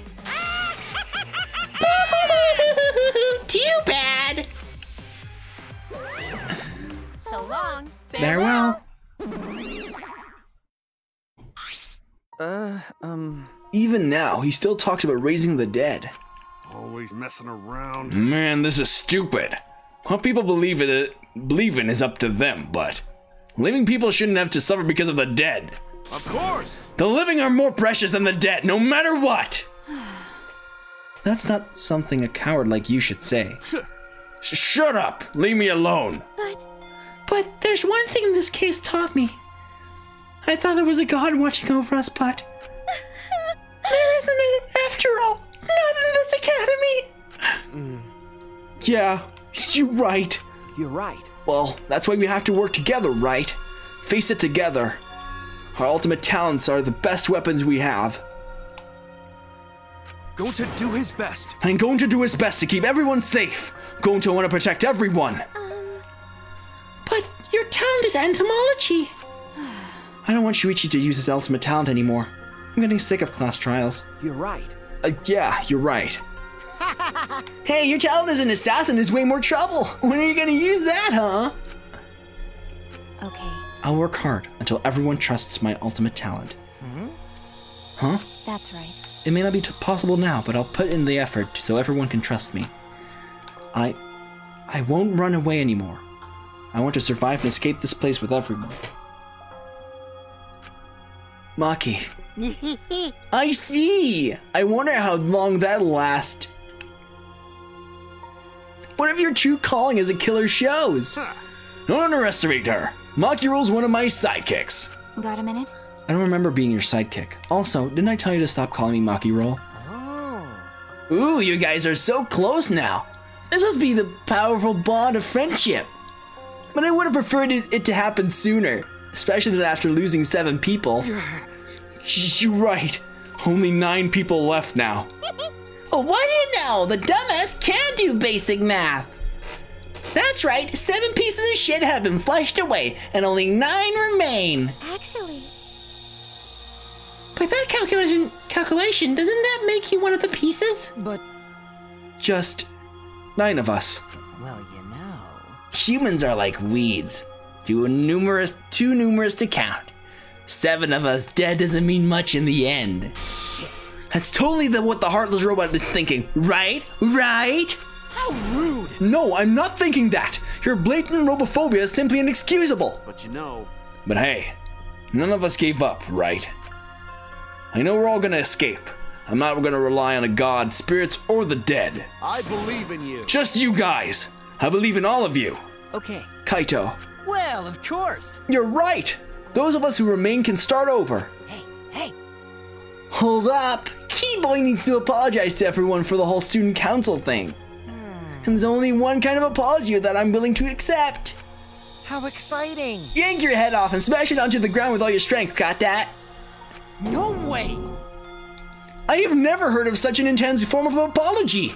Too bad. So long. Farewell. Even now, he still talks about raising the dead. Always messing around. Man, this is stupid. What people believe in is up to them, but living people shouldn't have to suffer because of the dead. Of course. The living are more precious than the dead, no matter what. That's not something a coward like you should say. Shut up! Leave me alone! But there's one thing this case taught me. I thought there was a god watching over us, but there isn't it after all. Not in this academy. Yeah, you're right. You're right. Well, that's why we have to work together, right? Face it together. Our ultimate talents are the best weapons we have. Going to do his best. I'm going to do his best to keep everyone safe. Going to want to protect everyone. But your talent is entomology. I don't want Shuichi to use his ultimate talent anymore. I'm getting sick of class trials. You're right. Yeah, you're right. Hey, your talent as an assassin is way more trouble. When are you gonna use that, huh? Okay, I'll work hard until everyone trusts my ultimate talent. Huh? that's right. It may not be possible now, but I'll put in the effort so everyone can trust me. I won't run away anymore. I want to survive and escape this place with everyone. Maki. I see! I wonder how long that'll last. What if your true calling as a killer shows? Don't underestimate her. Maki Roll's one of my sidekicks. Got a minute? I don't remember being your sidekick. Also, didn't I tell you to stop calling me Maki Roll? Ooh, you guys are so close now. This must be the powerful bond of friendship. But I would have preferred it to happen sooner, especially after losing 7 people. You're right. Only 9 people left now. What do you know? The dumbass can do basic math. That's right, 7 pieces of shit have been flushed away, and only 9 remain. Actually, By that calculation, doesn't that make you one of the pieces? But, Just 9 of us. well, you know. Humans are like weeds. Too numerous to count. 7 of us dead doesn't mean much in the end. That's totally what the heartless robot is thinking, right? Right? How rude! No, I'm not thinking that. Your blatant robophobia is simply inexcusable. But you know. But hey, none of us gave up, right? I know we're all gonna escape. I'm not gonna rely on a god, spirits, or the dead. I believe in you. Just you guys. I believe in all of you. Okay. Kaito, Well, of course. you're right. Those of us who remain can start over. Hey. Hold up. Keyboy needs to apologize to everyone for the whole student council thing. And there's only one kind of apology that I'm willing to accept. How exciting! Yank your head off and smash it onto the ground with all your strength, got that? No way! I have never heard of such an intense form of apology.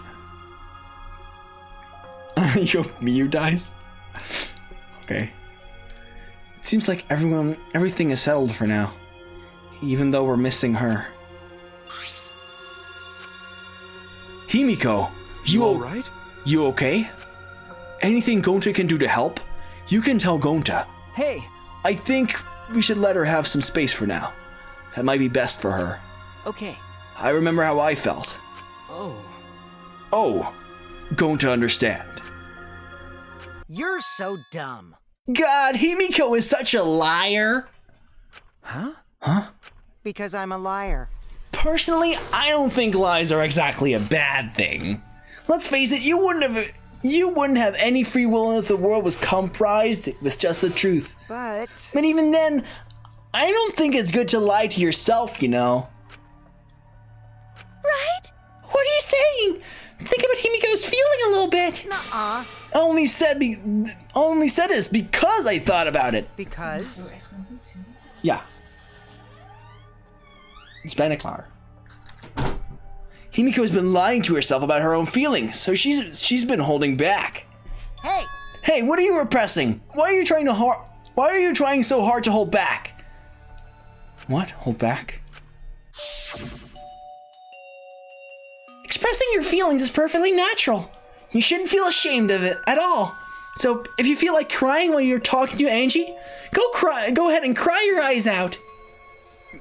Miyu dies? Okay. It seems like everything is settled for now. Even though we're missing her. Himiko, You alright? You okay? Anything Gonta can do to help? You can tell Gonta. Hey! I think we should let her have some space for now. That might be best for her. Okay. I remember how I felt. Oh. Oh, Gonta understand. You're so dumb. God, Himiko is such a liar. Huh? Huh? Because I'm a liar. Personally, I don't think lies are exactly a bad thing. Let's face it, you wouldn't have any free will if the world was comprised with just the truth. But even then, I don't think it's good to lie to yourself, you know. Right? What are you saying? Think about Himiko's feeling a little bit. nuh-uh. I only said this because I thought about it. Because Ja. It's bijna klaar. Himiko's been lying to herself about her own feelings, so she's been holding back. Hey! Hey, what are you repressing? Why are you trying so hard to hold back? What? Hold back? Expressing your feelings is perfectly natural. You shouldn't feel ashamed of it at all. So if you feel like crying while you're talking to Angie, go ahead and cry your eyes out.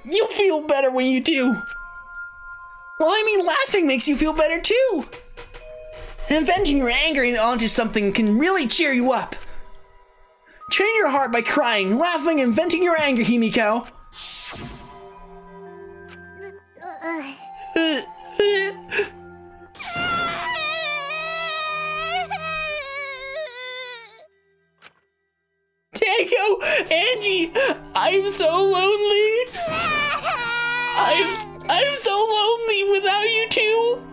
You'll feel better when you do. Well, I mean, laughing makes you feel better too. And venting your anger onto something can really cheer you up. Train your heart by crying, laughing, and venting your anger, Himiko. Tango, Angie, I'm so lonely. I'm so lonely without you two.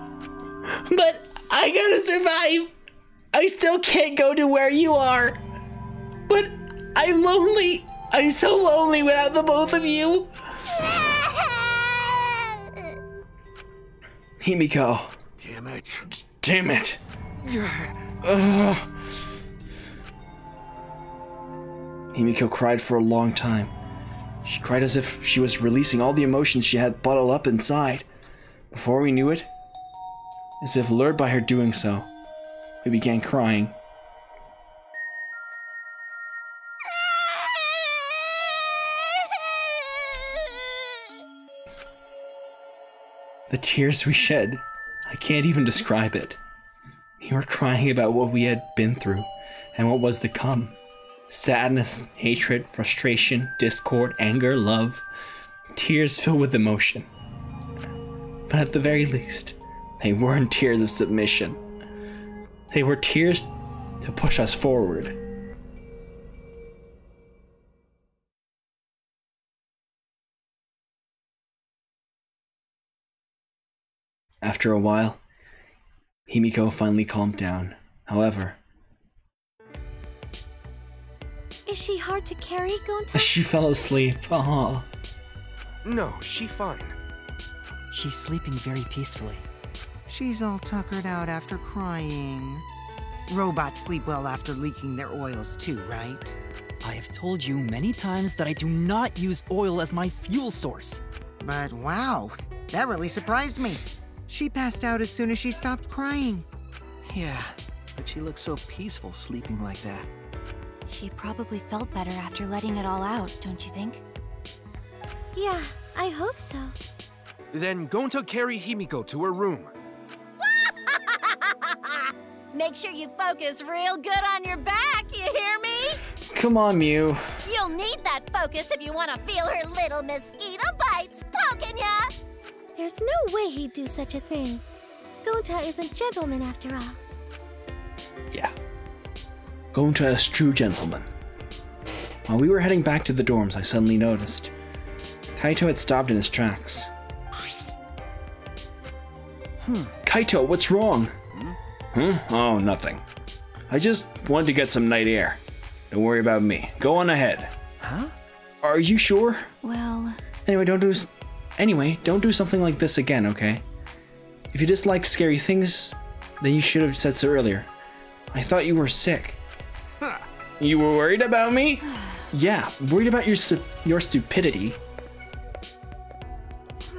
But I gotta survive. I still can't go to where you are. But I'm lonely. I'm so lonely without the both of you. Himiko. Damn it. Damn it. Himiko cried for a long time. She cried as if she was releasing all the emotions she had bottled up inside. Before we knew it, as if lured by her doing so, we began crying. The tears we shed, I can't even describe it. We were crying about what we had been through and what was to come. Sadness, hatred, frustration, discord, anger, love. Tears filled with emotion. But at the very least, they weren't tears of submission. They were tears to push us forward. After a while, Himiko finally calmed down. However, Is she hard to carry, Gonta? she fell asleep. Aww. No, she fine. She's sleeping very peacefully. she's all tuckered out after crying. Robots sleep well after leaking their oils too, right? I have told you many times that I do not use oil as my fuel source. But wow, that really surprised me. She passed out as soon as she stopped crying. Yeah, but she looks so peaceful sleeping like that. She probably felt better after letting it all out, don't you think? Yeah, I hope so. Then Gonta carry Himiko to her room. Make sure you focus real good on your back, you hear me? Come on, Mew. You'll need that focus if you want to feel her little mosquito bites poking ya! There's no way he'd do such a thing. Gonta is a gentleman after all. Yeah. Gonta is true gentleman. While we were heading back to the dorms, I suddenly noticed Kaito had stopped in his tracks. Kaito, what's wrong? Oh, nothing. I just wanted to get some night air. Don't worry about me. Go on ahead. Huh? Are you sure? Well, Anyway, don't Anyway, don't do something like this again, okay? If you dislike scary things, then you should have said so earlier. I thought you were sick. Huh. You were worried about me? Yeah, worried about your stupidity.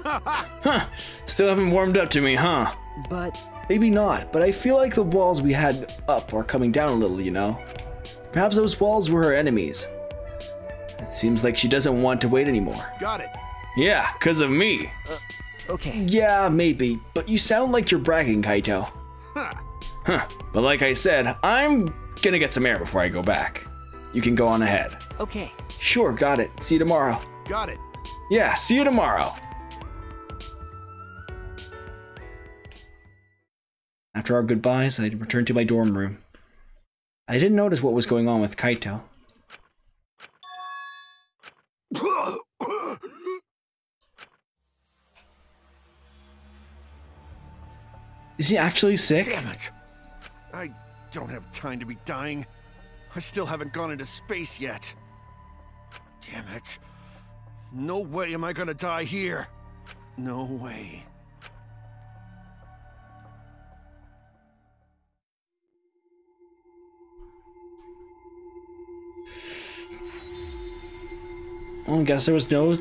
Huh, still haven't warmed up to me, huh? But... Maybe not, but I feel like the walls we had up are coming down a little, you know? Perhaps those walls were her enemies. It seems like she doesn't want to wait anymore. Got it. Yeah, 'cause of me. Okay. Yeah, maybe, but you sound like you're bragging, Kaito. Huh. Huh, but like I said, I'm gonna get some air before I go back. You can go on ahead. Okay. Sure, got it. See you tomorrow. Got it. Yeah, see you tomorrow. After our goodbyes, I returned to my dorm room. I didn't notice what was going on with Kaito. Is he actually sick? Damn it! I don't have time to be dying. I still haven't gone into space yet. Damn it. No way am I gonna die here. No way. Well, I guess there was no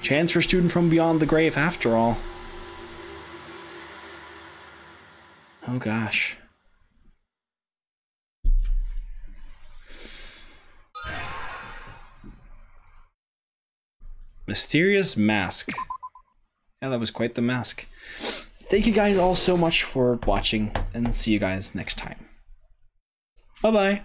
chance for Student from Beyond the Grave after all. Oh gosh. Mysterious mask. Yeah, that was quite the mask. Thank you guys all so much for watching, and see you guys next time. Bye-bye.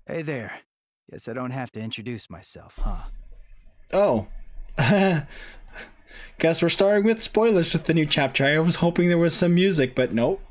Hey there. Guess I don't have to introduce myself, huh? Oh. Guess we're starting with spoilers with the new chapter. I was hoping there was some music, but nope.